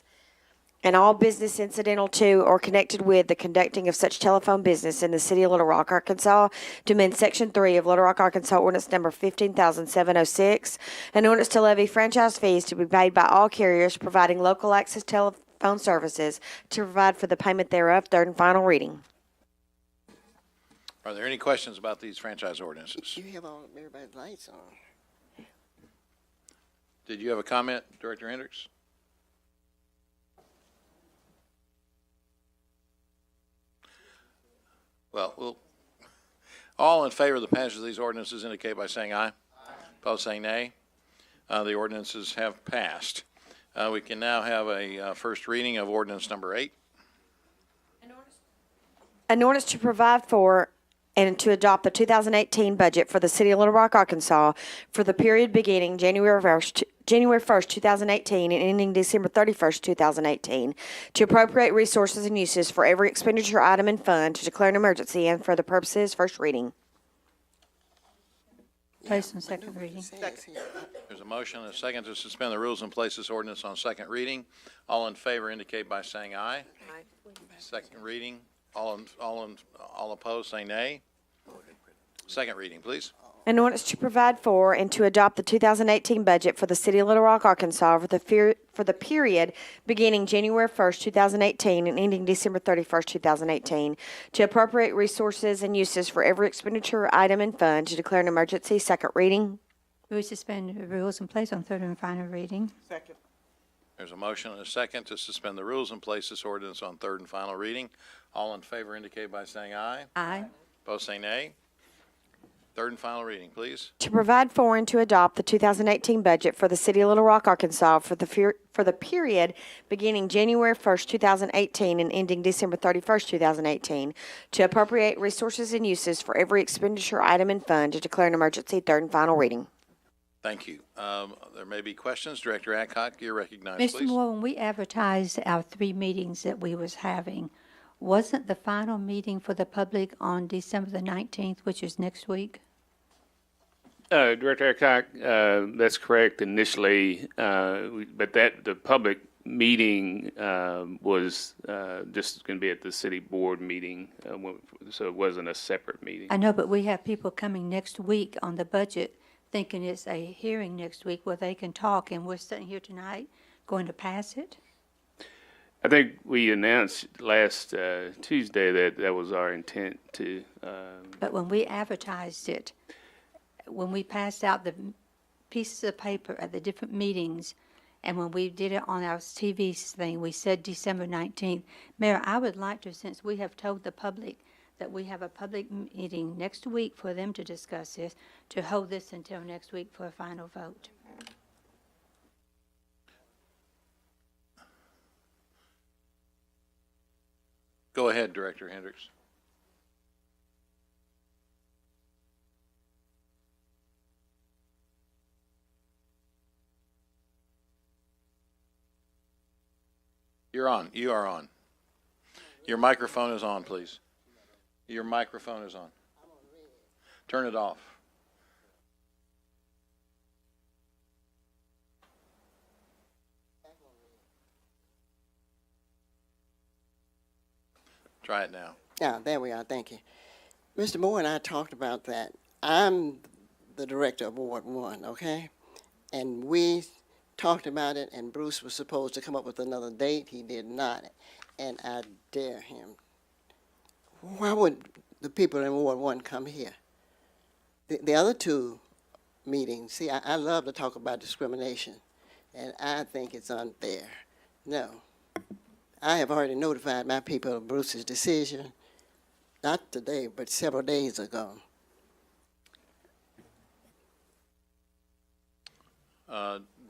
and all business incidental to or connected with the conducting of such telephone business in the city of Little Rock, Arkansas, to amend Section 3 of Little Rock, Arkansas Ordinance Number 15,706, an ordinance to levy franchise fees to be paid by all carriers providing local access telephone services, to provide for the payment thereof. Third and final reading. Are there any questions about these franchise ordinances? You have all everybody's lights on. Did you have a comment, Director Hendricks? Well, all in favor of the passage of these ordinances indicate by saying aye. Opposed, saying nay. The ordinances have passed. We can now have a first reading of ordinance number 8. An ordinance to provide for and to adopt the 2018 budget for the city of Little Rock, Arkansas for the period beginning January 1st, 2018 and ending December 31st, 2018, to appropriate resources and uses for every expenditure item and fund, to declare an emergency and for the purposes. First reading. Place on second reading. There's a motion and a second to suspend the rules and place this ordinance on second reading. All in favor indicate by saying aye. Aye. Second reading. All opposed, say nay. Second reading, please. An ordinance to provide for and to adopt the 2018 budget for the city of Little Rock, Arkansas for the period beginning January 1st, 2018 and ending December 31st, 2018, to appropriate resources and uses for every expenditure item and fund, to declare an emergency. Second reading. We suspend the rules and place on third and final reading. Second. There's a motion and a second to suspend the rules and place this ordinance on third and final reading. All in favor indicate by saying aye. Aye. Opposed, say nay. Third and final reading, please. To provide for and to adopt the 2018 budget for the city of Little Rock, Arkansas for the period beginning January 1st, 2018 and ending December 31st, 2018, to appropriate resources and uses for every expenditure item and fund, to declare an emergency. Third and final reading. Thank you. There may be questions. Director Adcock, you're recognized, Mr. please. Moore, when we advertised our 3 meetings that we was having, wasn't the final meeting for the public on December the 19th, which is next week? Director Adcock, that's correct initially, but the public meeting was just going to be at the city board meeting, so it wasn't a separate meeting. I know, but we have people coming next week on the budget thinking it's a hearing next week where they can talk, and we're sitting here tonight going to pass it? I think we announced last Tuesday that was our intent to. But when we advertised it, when we passed out the pieces of paper at the different meetings, and when we did it on our TV thing, we said December 19th. Mayor, I would like to, since we have told the public that we have a public meeting next week for them to discuss this, to hold this until next week for a final vote. Go ahead, Director Hendricks. You're on. You are on. Your microphone is on, please. Your microphone is on. Turn it off. Try it now. Yeah, there we are. Thank you. Mr. Moore and I talked about that. I'm the director of Ward 1, okay? And we talked about it, and Bruce was supposed to come up with another date. He did not. And I dare him. Why would the people in Ward 1 come here? The other two meetings, see, I love to talk about discrimination, and I think it's unfair. No. I have already notified my people of Bruce's decision, not today, but several days ago.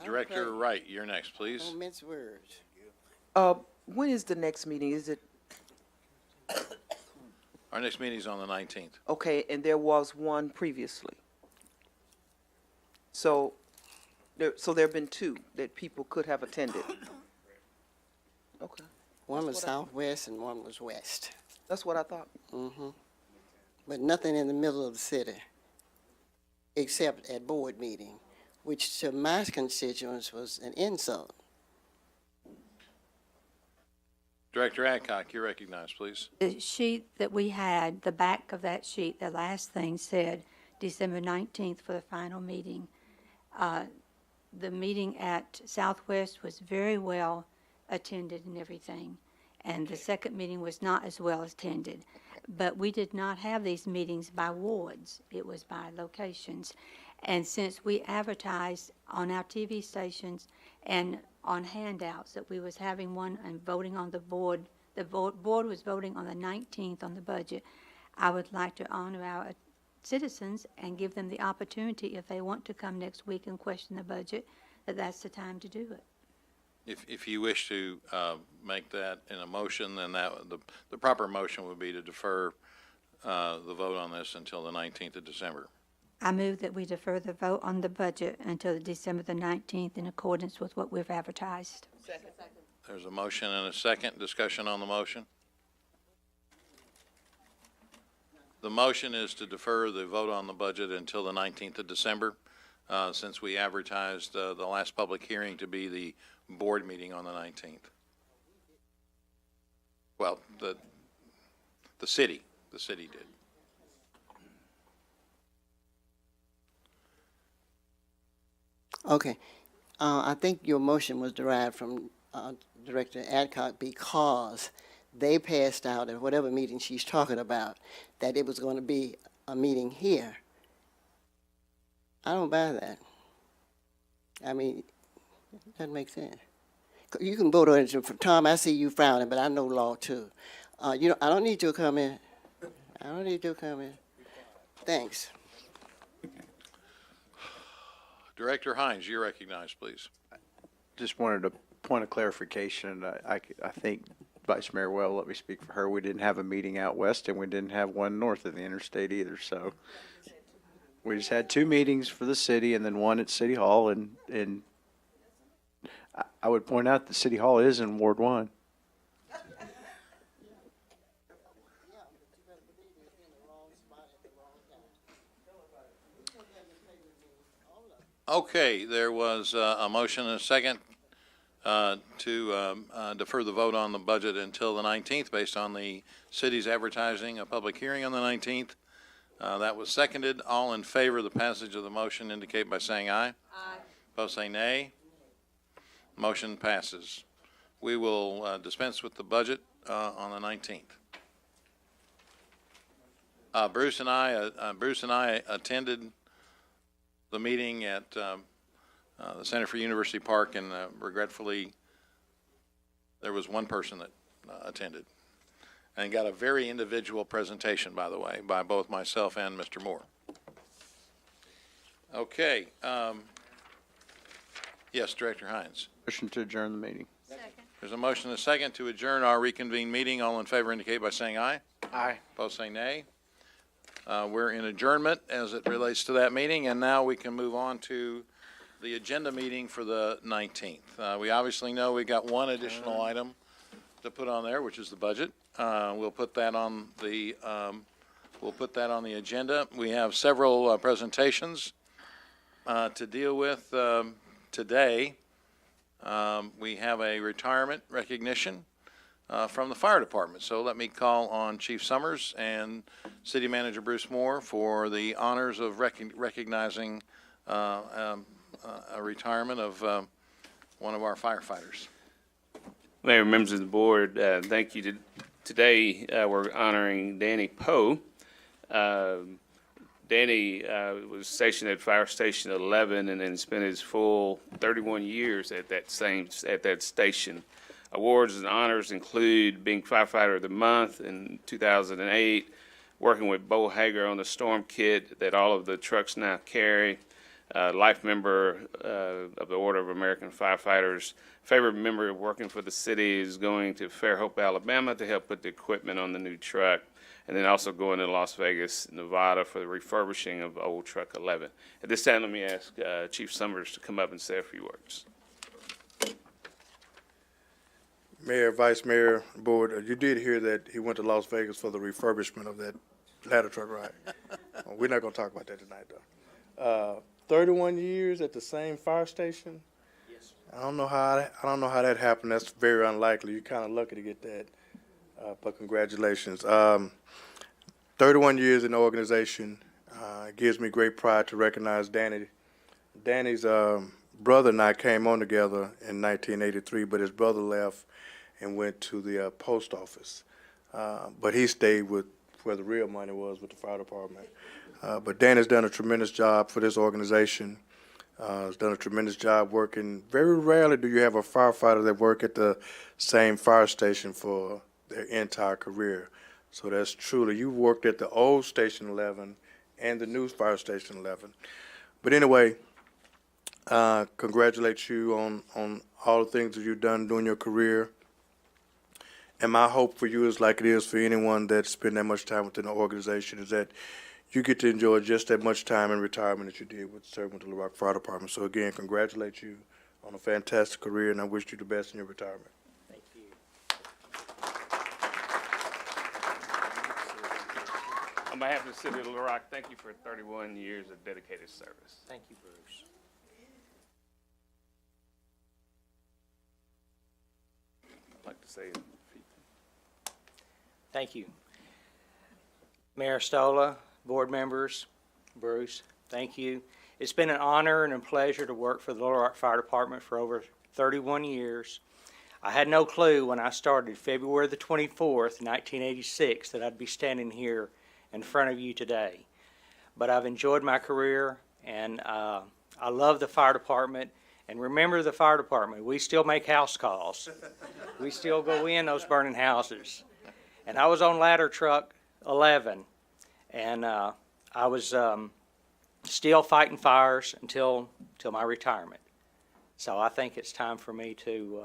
Director Wright, you're next, please. Don't mince words. When is the next meeting? Is it, Our next meeting's on the 19th. okay, and there was one previously? So there have been two that people could have attended? Okay, One was southwest and one was west. that's what I thought. Mm-hmm. But nothing in the middle of the city, except at board meeting, which to my constituents was an insult. Director Adcock, you're recognized, please. The sheet that we had, the back of that sheet, the last thing said December 19th for the final meeting. The meeting at Southwest was very well attended and everything, and the second meeting was not as well attended. But we did not have these meetings by wards. It was by locations. And since we advertised on our TV stations and on handouts that we was having one and voting on the board was voting on the 19th on the budget, I would like to honor our citizens and give them the opportunity, if they want to come next week and question the budget, that's the time to do it. If you wish to make that in a motion, then the proper motion would be to defer the vote on this until the 19th of December. I move that we defer the vote on the budget until December the 19th in accordance with what we've advertised. There's a motion and a second. Discussion on the motion. The motion is to defer the vote on the budget until the 19th of December, since we advertised the last public hearing to be the board meeting on the 19th. Well, the city did. Okay. I think your motion was derived from Director Adcock because they passed out at whatever meeting she's talking about that it was going to be a meeting here. I don't buy that. I mean, it doesn't make sense. You can vote on it. Tom, I see you frowning, but I know law too. I don't need you to come in. I don't need you to come in. Thanks. Director Hines, you're recognized, please. Just wanted a point of clarification. I think Vice Mayor Well let me speak for her. We didn't have a meeting out west and we didn't have one north of the interstate either. So we just had two meetings for the city and then one at City Hall. And I would point out that City Hall is in Ward 1. Okay, there was a motion and a second to defer the vote on the budget until the 19th based on the city's advertising a public hearing on the 19th. That was seconded. All in favor of the passage of the motion indicate by saying aye. Aye. Opposed say nay. Motion passes. We will dispense with the budget on the 19th. Bruce and I attended the meeting at the Center for University Park, and regretfully, there was one person that attended and got a very individual presentation, by the way, by both myself and Mr. Moore. Okay. Yes, Director Hines. Motion to adjourn the meeting. Second. There's a motion and a second to adjourn our reconvened meeting. All in favor indicate by saying aye. Aye. Opposed say nay. We're in adjournment as it relates to that meeting, and now we can move on to the agenda meeting for the 19th. We obviously know we got one additional item to put on there, which is the budget. We'll put that on the agenda. We have several presentations to deal with today. We have a retirement recognition from the fire department. So let me call on Chief Summers and City Manager Bruce Moore for the honors of recognizing a retirement of one of our firefighters. Mayor, members of the board, thank you. Today, we're honoring Danny Poe. Danny was stationed at Fire Station 11 and then spent his full 31 years at that station. Awards and honors include being Firefighter of the Month in 2008, working with Bo Hager on the storm kit that all of the trucks now carry, life member of the Order of American Firefighters. Favorite member working for the city is going to Fairhope, Alabama to help put the equipment on the new truck, and then also going to Las Vegas, Nevada for the refurbishing of old truck 11. At this time, let me ask Chief Summers to come up and say a few words. Mayor, Vice Mayor, Board, you did hear that he went to Las Vegas for the refurbishment of that ladder truck, right? We're not gonna talk about that tonight, though. 31 years at the same fire station? Yes. I don't know how that happened. That's very unlikely. You're kind of lucky to get that, but congratulations. 31 years in the organization. It gives me great pride to recognize Danny. Danny's brother and I came on together in 1983, but his brother left and went to the post office. But he stayed with where the real money was, with the fire department. But Danny's done a tremendous job for this organization. Has done a tremendous job working. Very rarely do you have a firefighter that work at the same fire station for their entire career. So that's truly, you worked at the old Station 11 and the new Fire Station 11. But anyway, congratulate you on all the things that you've done during your career. And my hope for you is like it is for anyone that spent that much time within the organization, is that you get to enjoy just that much time in retirement that you did with serving with the Little Rock Fire Department. So again, congratulate you on a fantastic career, and I wish you the best in your retirement. Thank you. On behalf of the City of Little Rock, thank you for 31 years of dedicated service. Thank you, Bruce. I'd like to say a few things. Thank you. Mayor Stola, board members, Bruce, thank you. It's been an honor and a pleasure to work for the Little Rock Fire Department for over 31 years. I had no clue when I started February the 24th, 1986, that I'd be standing here in front of you today. But I've enjoyed my career, and I love the fire department. And remember the fire department, we still make house calls. We still go in those burning houses. And I was on ladder truck 11, and I was still fighting fires until my retirement. So I think it's time for me to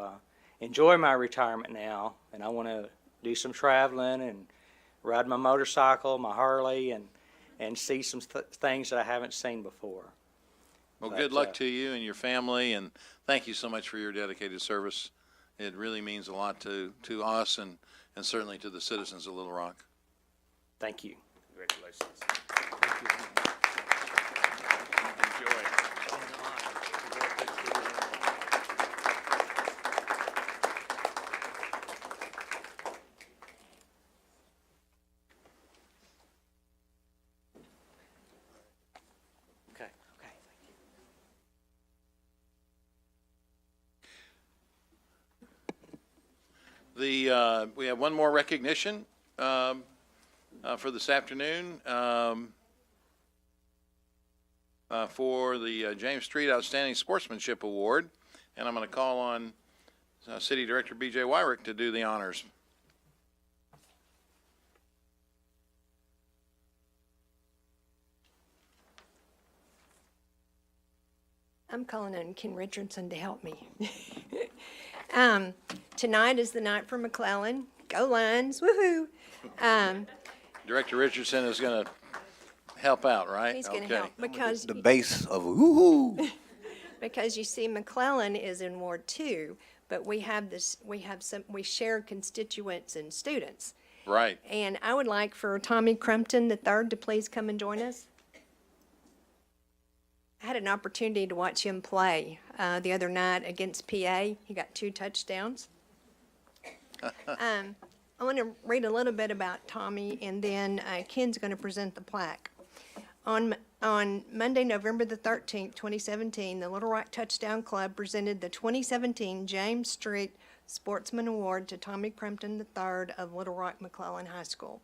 enjoy my retirement now, and I want to do some traveling and ride my motorcycle, my Harley, and see some things that I haven't seen before. Well, good luck to you and your family, and thank you so much for your dedicated service. It really means a lot to us and certainly to the citizens of Little Rock. Thank you. Congratulations. Enjoy. Okay. We have one more recognition for this afternoon for the James Street Outstanding Sportsmanship Award, and I'm going to call on City Director B.J. Wyrick to do the honors. I'm calling on Ken Richardson to help me. Tonight is the night for McClellan. Go Lions, woohoo! Director Richardson is going to help out, right? He's going to help because The base of woo-hoo. because you see, McClellan is in Ward 2, but we share constituents and students. Right. And I would like for Tommy Crumpton III to please come and join us. I had an opportunity to watch him play the other night against PA. He got 2 touchdowns. I want to read a little bit about Tommy, and then Ken's going to present the plaque. On Monday, November the 13th, 2017, the Little Rock Touchdown Club presented the 2017 James Street Sportsman Award to Tommy Crumpton III of Little Rock McClellan High School.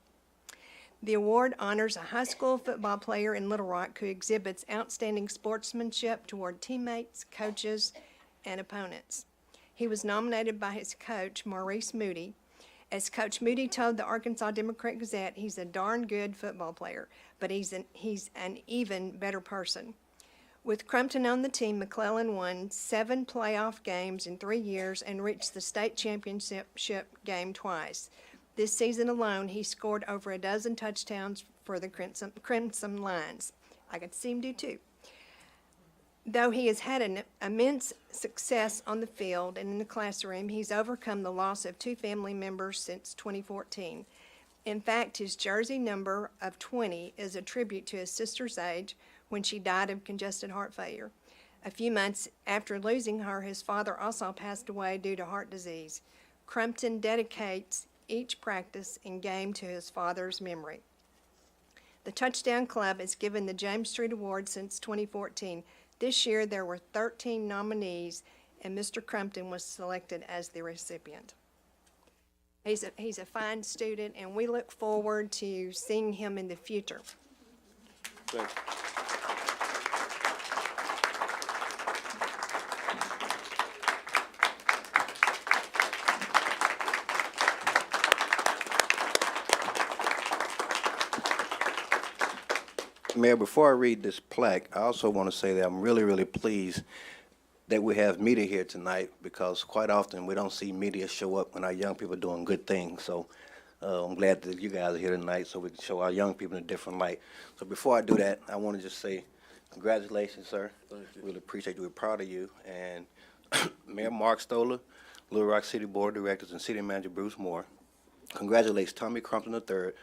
The award honors a high school football player in Little Rock who exhibits outstanding sportsmanship toward teammates, coaches, and opponents. He was nominated by his coach, Maurice Moody. As Coach Moody told the Arkansas Democrat-Gazette, he's a darn good football player, but he's an even better person. With Crumpton on the team, McClellan won 7 playoff games in 3 years and reached the state championship game twice. This season alone, he scored over a dozen touchdowns for the Crimson Lions. I could see him do too. Though he has had an immense success on the field and in the classroom, he's overcome the loss of 2 family members since 2014. In fact, his jersey number of 20 is a tribute to his sister's age when she died of congestive heart failure. A few months after losing her, his father also passed away due to heart disease. Crumpton dedicates each practice and game to his father's memory. The Touchdown Club has given the James Street Award since 2014. This year, there were 13 nominees, and Mr. Crumpton was selected as the recipient. He's a fine student, and we look forward to seeing him in the future. Thank you. Mayor, before I read this plaque, I also want to say that I'm really, really pleased that we have media here tonight, because quite often we don't see media show up when our young people are doing good things. So I'm glad that you guys are here tonight so we can show our young people in a different light. So before I do that, I want to just say congratulations, sir. Thank you. Really appreciate you. We're proud of you. And Mayor Mark Stoller, Little Rock City Board of Directors, and City Manager Bruce Moore congratulates Tommy Crumpton III,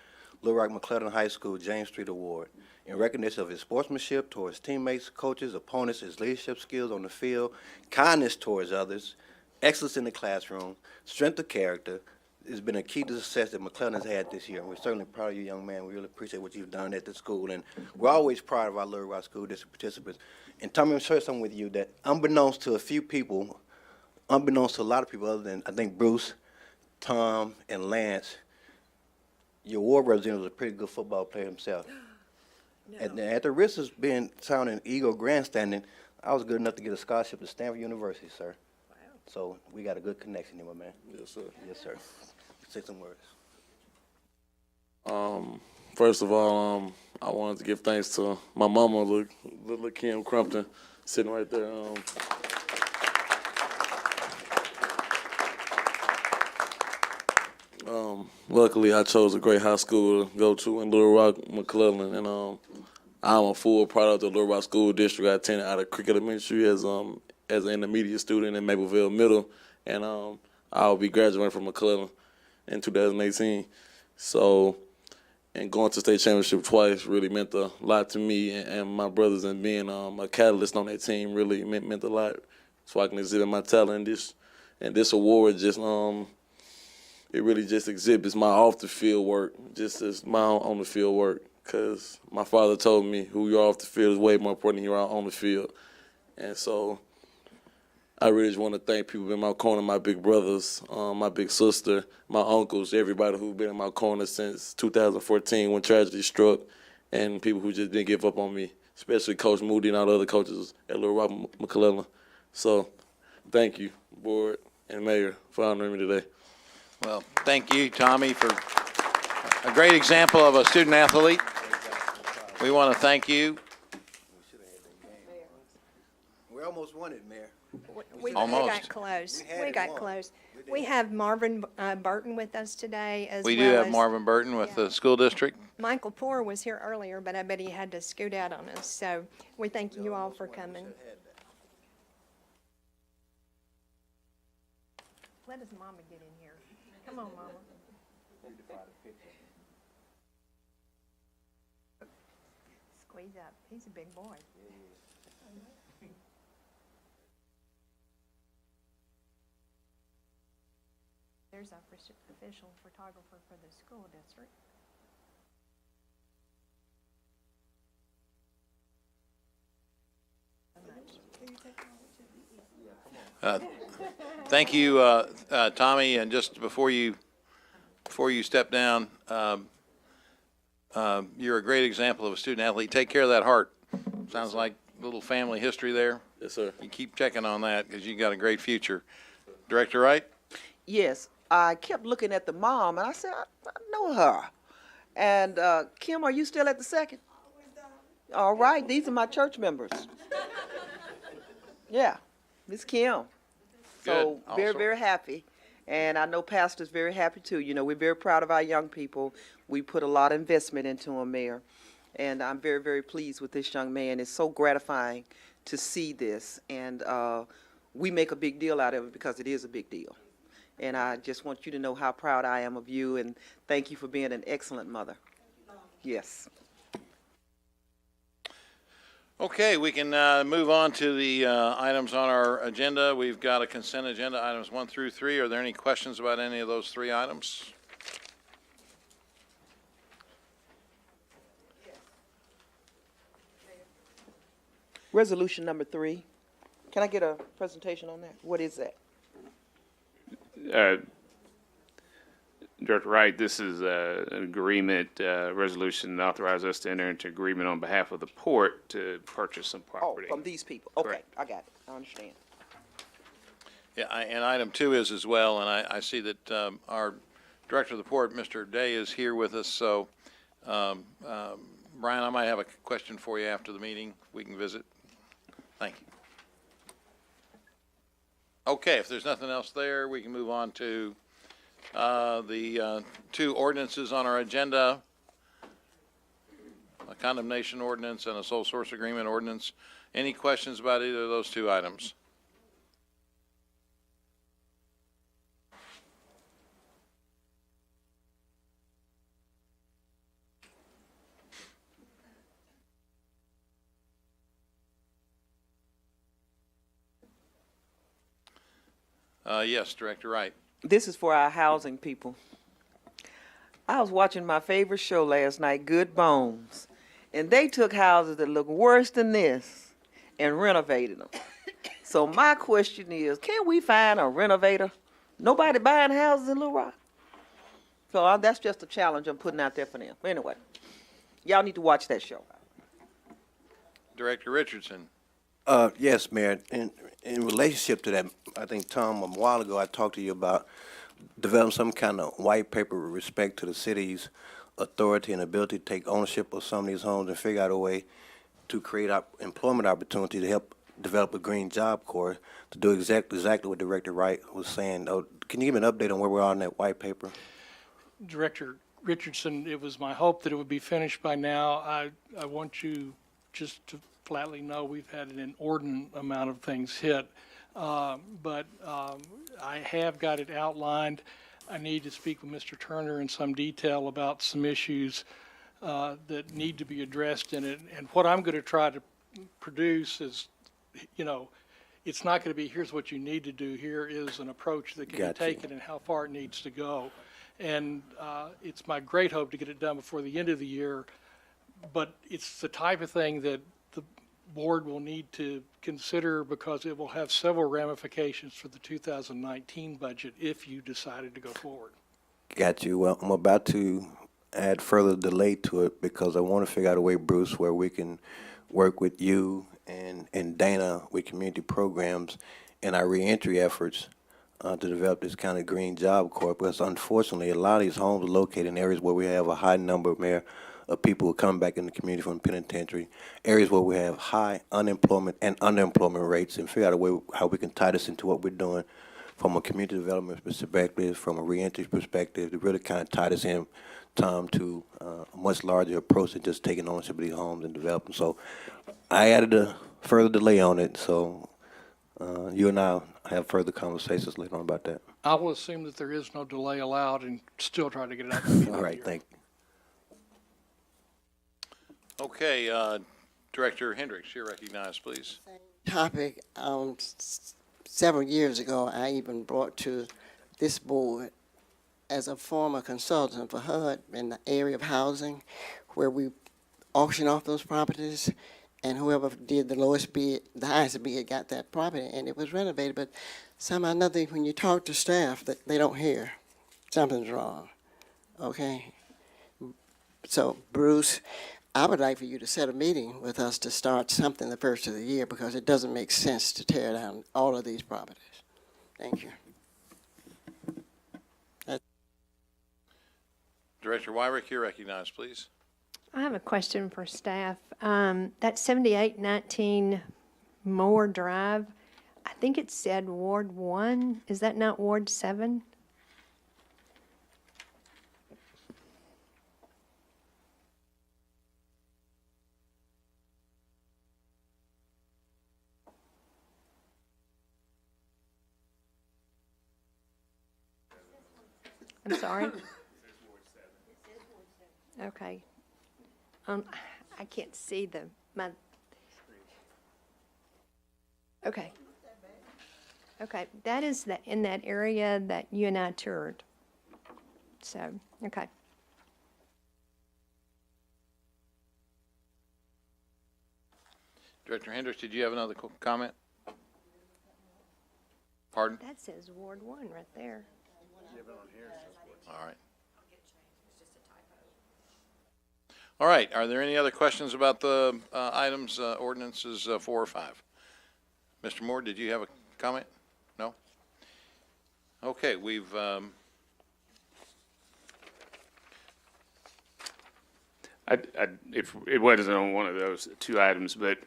Little Rock McClellan High School James Street Award, in recognition of his sportsmanship towards teammates, coaches, opponents, his leadership skills on the field, kindness towards others, excellence in the classroom, strength of character. Has been a key to the success that McClellan has had this year. And we're certainly proud of you, young man. We really appreciate what you've done at the school, and we're always proud of our Little Rock School District participants. And Tommy, I'm share something with you that unbeknownst to a few people, unbeknownst to a lot of people other than, I think, Bruce, Tom, and Lance, your ward representative was a pretty good football player himself. No. At the risk of being sounding ego grandstanding, I was good enough to get a scholarship to Stanford University, sir. Wow. So we got a good connection here, my man. Yes, sir. Yes, sir. Say some words. First of all, I wanted to give thanks to my mama, little Kim Crumpton, sitting right there. Luckily, I chose a great high school to go to in Little Rock, McClellan, and I'm a full product of the Little Rock School District. I attended out of Creek Elementary as an intermediate student in Mapleville Middle, and I'll be graduating from McClellan in 2018. So, and going to state championship twice really meant a lot to me and my brothers, and being a catalyst on that team really meant a lot. So I can exhibit my talent in this award just it really just exhibits my off the field work, just as my on the field work. Because my father told me who you are off the field is way more important than you are on the field. And so I really just want to thank people in my corner, my big brothers, my big sister, my uncles, everybody who's been in my corner since 2014 when tragedy struck, and people who just didn't give up on me, especially Coach Moody and all the other coaches at Little Rock McClellan. So thank you, board and mayor, for honoring me today. Well, thank you, Tommy, for a great example of a student athlete. We want to thank you. We almost won it, Mayor. We Almost. got close. We had We it got won. close. We have Marvin Burton with us today as well We do have as Marvin Burton with the school district. Michael Poore was here earlier, but I bet he had to scoot out on us. So we thank you all for coming. Let his mama get in here. Come on, Mama. Squeeze up. He's a big boy. There's our official photographer for the school district. Thank you, Tommy, and just before you step down, you're a great example of a student athlete. Take care of that heart. Sounds like a little family history there. Yes, sir. You keep checking on that because you got a great future. Director Wright? Yes, I kept looking at the mom, and I said, I know her. And Kim, are you still at the second? All right, these are my church members. Yeah, Miss Kim. So Good. very, Also- very happy. And I know Pastor's very happy too. You know, we're very proud of our young people. We put a lot of investment into them, Mayor. And I'm very, very pleased with this young man. It's so gratifying to see this. And we make a big deal out of it because it is a big deal. And I just want you to know how proud I am of you, and thank you for being an excellent mother. Yes. Okay, we can move on to the items on our agenda. We've got a consent agenda, items 1 through 3. Are there any questions about any of those 3 items? Resolution number 3. Can I get a presentation on that? What is that? Director Wright, this is an agreement, resolution that authorizes us to enter into agreement on behalf of the port to purchase some Oh, property. from these people. Okay, Correct. I got it. I understand. Yeah, and item 2 is as well, and I see that our Director of the Port, Mr. Day, is here with us, so Brian, I might have a question for you after the meeting. We can visit. Thank you. Okay, if there's nothing else there, we can move on to the 2 ordinances on our agenda, a condemnation ordinance and a sole source agreement ordinance. Any questions about either of those 2 items? Yes, Director Wright. This is for our housing people. I was watching my favorite show last night, Good Bones, and they took houses that look worse than this and renovated them. So my question is, can we find a renovator? Nobody buying houses in Little Rock. So that's just a challenge I'm putting out there for them. Anyway, y'all need to watch that show. Director Richardson. Yes, Mayor. In relationship to that, I think, Tom, a while ago, I talked to you about developing some kind of white paper with respect to the city's authority and ability to take ownership of some of these homes and figure out a way to create employment opportunity to help develop a green job corps to do exactly what Director Wright was saying. Can you give me an update on where we are on that white paper? Director Richardson, it was my hope that it would be finished by now. I want you just to flatly know we've had an inordinate amount of things hit. But I have got it outlined. I need to speak with Mr. Turner in some detail about some issues that need to be addressed in it. And what I'm going to try to produce is, you know, it's not going to be, here's what you need to do. Here is an approach that can be taken and how far it needs to go. And it's my great hope to get it done before the end of the year. But it's the type of thing that the board will need to consider because it will have several ramifications for the 2019 budget if you decided to go forward. Got you. Well, I'm about to add further delay to it because I want to figure out a way, Bruce, where we can work with you and Dana with community programs and our reentry efforts to develop this kind of green job corps. Because unfortunately, a lot of these homes are located in areas where we have a high number, Mayor, of people who come back in the community from the penitentiary, areas where we have high unemployment and underemployment rates, and figure out a way how we can tie this into what we're doing from a community development perspective, from a reentry perspective, to really kind of tie this in, Tom, to a much larger approach than just taking ownership of these homes and developing. So I added a further delay on it, so you and I have further conversations later on about that. I will assume that there is no delay allowed and still try to get it out. All right, thank you. Okay, Director Hendricks, you're recognized, please. Topic, several years ago, I even brought to this board as a former consultant for HUD in the area of housing, where we auction off those properties, and whoever did the lowest bid, the highest bid, got that property, and it was renovated. But somehow or another, when you talk to staff, they don't hear. Something's wrong, okay? So, Bruce, I would like for you to set a meeting with us to start something the first of the year, because it doesn't make sense to tear down all of these properties. Thank you. Director Wyrick, you're recognized, please. I have a question for staff. That 7819 Moore Drive, I think it said Ward 1. Is that not Ward 7? I'm sorry? Okay. I can't see okay. Okay, that is in that area that you and I toured. So, okay. Director Hendricks, did you have another comment? Pardon? That says Ward 1 right there. All right. All right, are there any other questions about the items, ordinances 4 or 5? Mr. Moore, did you have a comment? No? Okay, we've, If it wasn't on one of those 2 items, but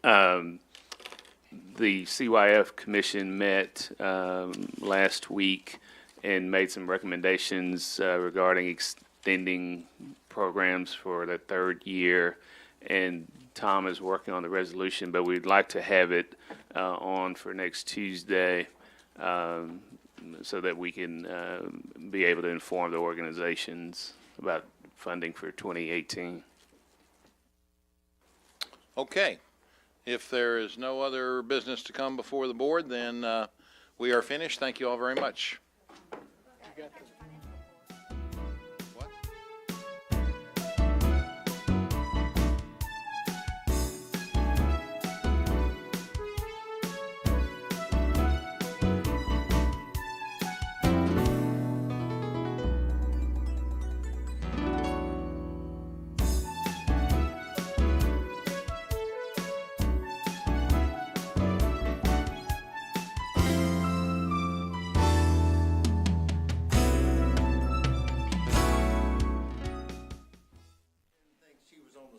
the CYF Commission met last week and made some recommendations regarding extending programs for the 3rd year. And Tom is working on the resolution, but we'd like to have it on for next Tuesday so that we can be able to inform the organizations about funding for 2018. okay. If there is no other business to come before the board, then we are finished. Thank you all very much.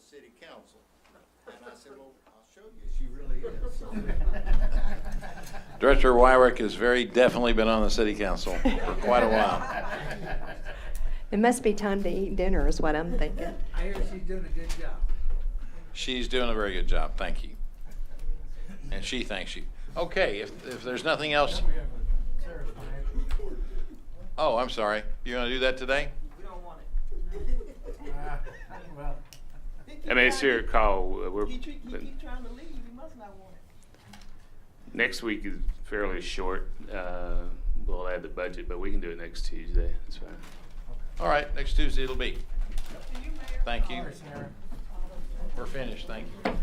City council. And I said, well, I'll show you, she really is. Director Wyrick has very definitely been on the city council for quite a while. It must be time to eat dinner is what I'm thinking. I hear she's doing a good job. She's doing a very good job, thank you. And she thanks you. Okay, if there's nothing else. Oh, I'm sorry. You gonna do that today? We don't want it. Well. I mean, it's your call. We're, You keep trying to leave, you must not want it. next week is fairly short. We'll add the budget, but we can do it next Tuesday. That's fine. All right, next Tuesday it'll be. Thank you. We're finished, thank you.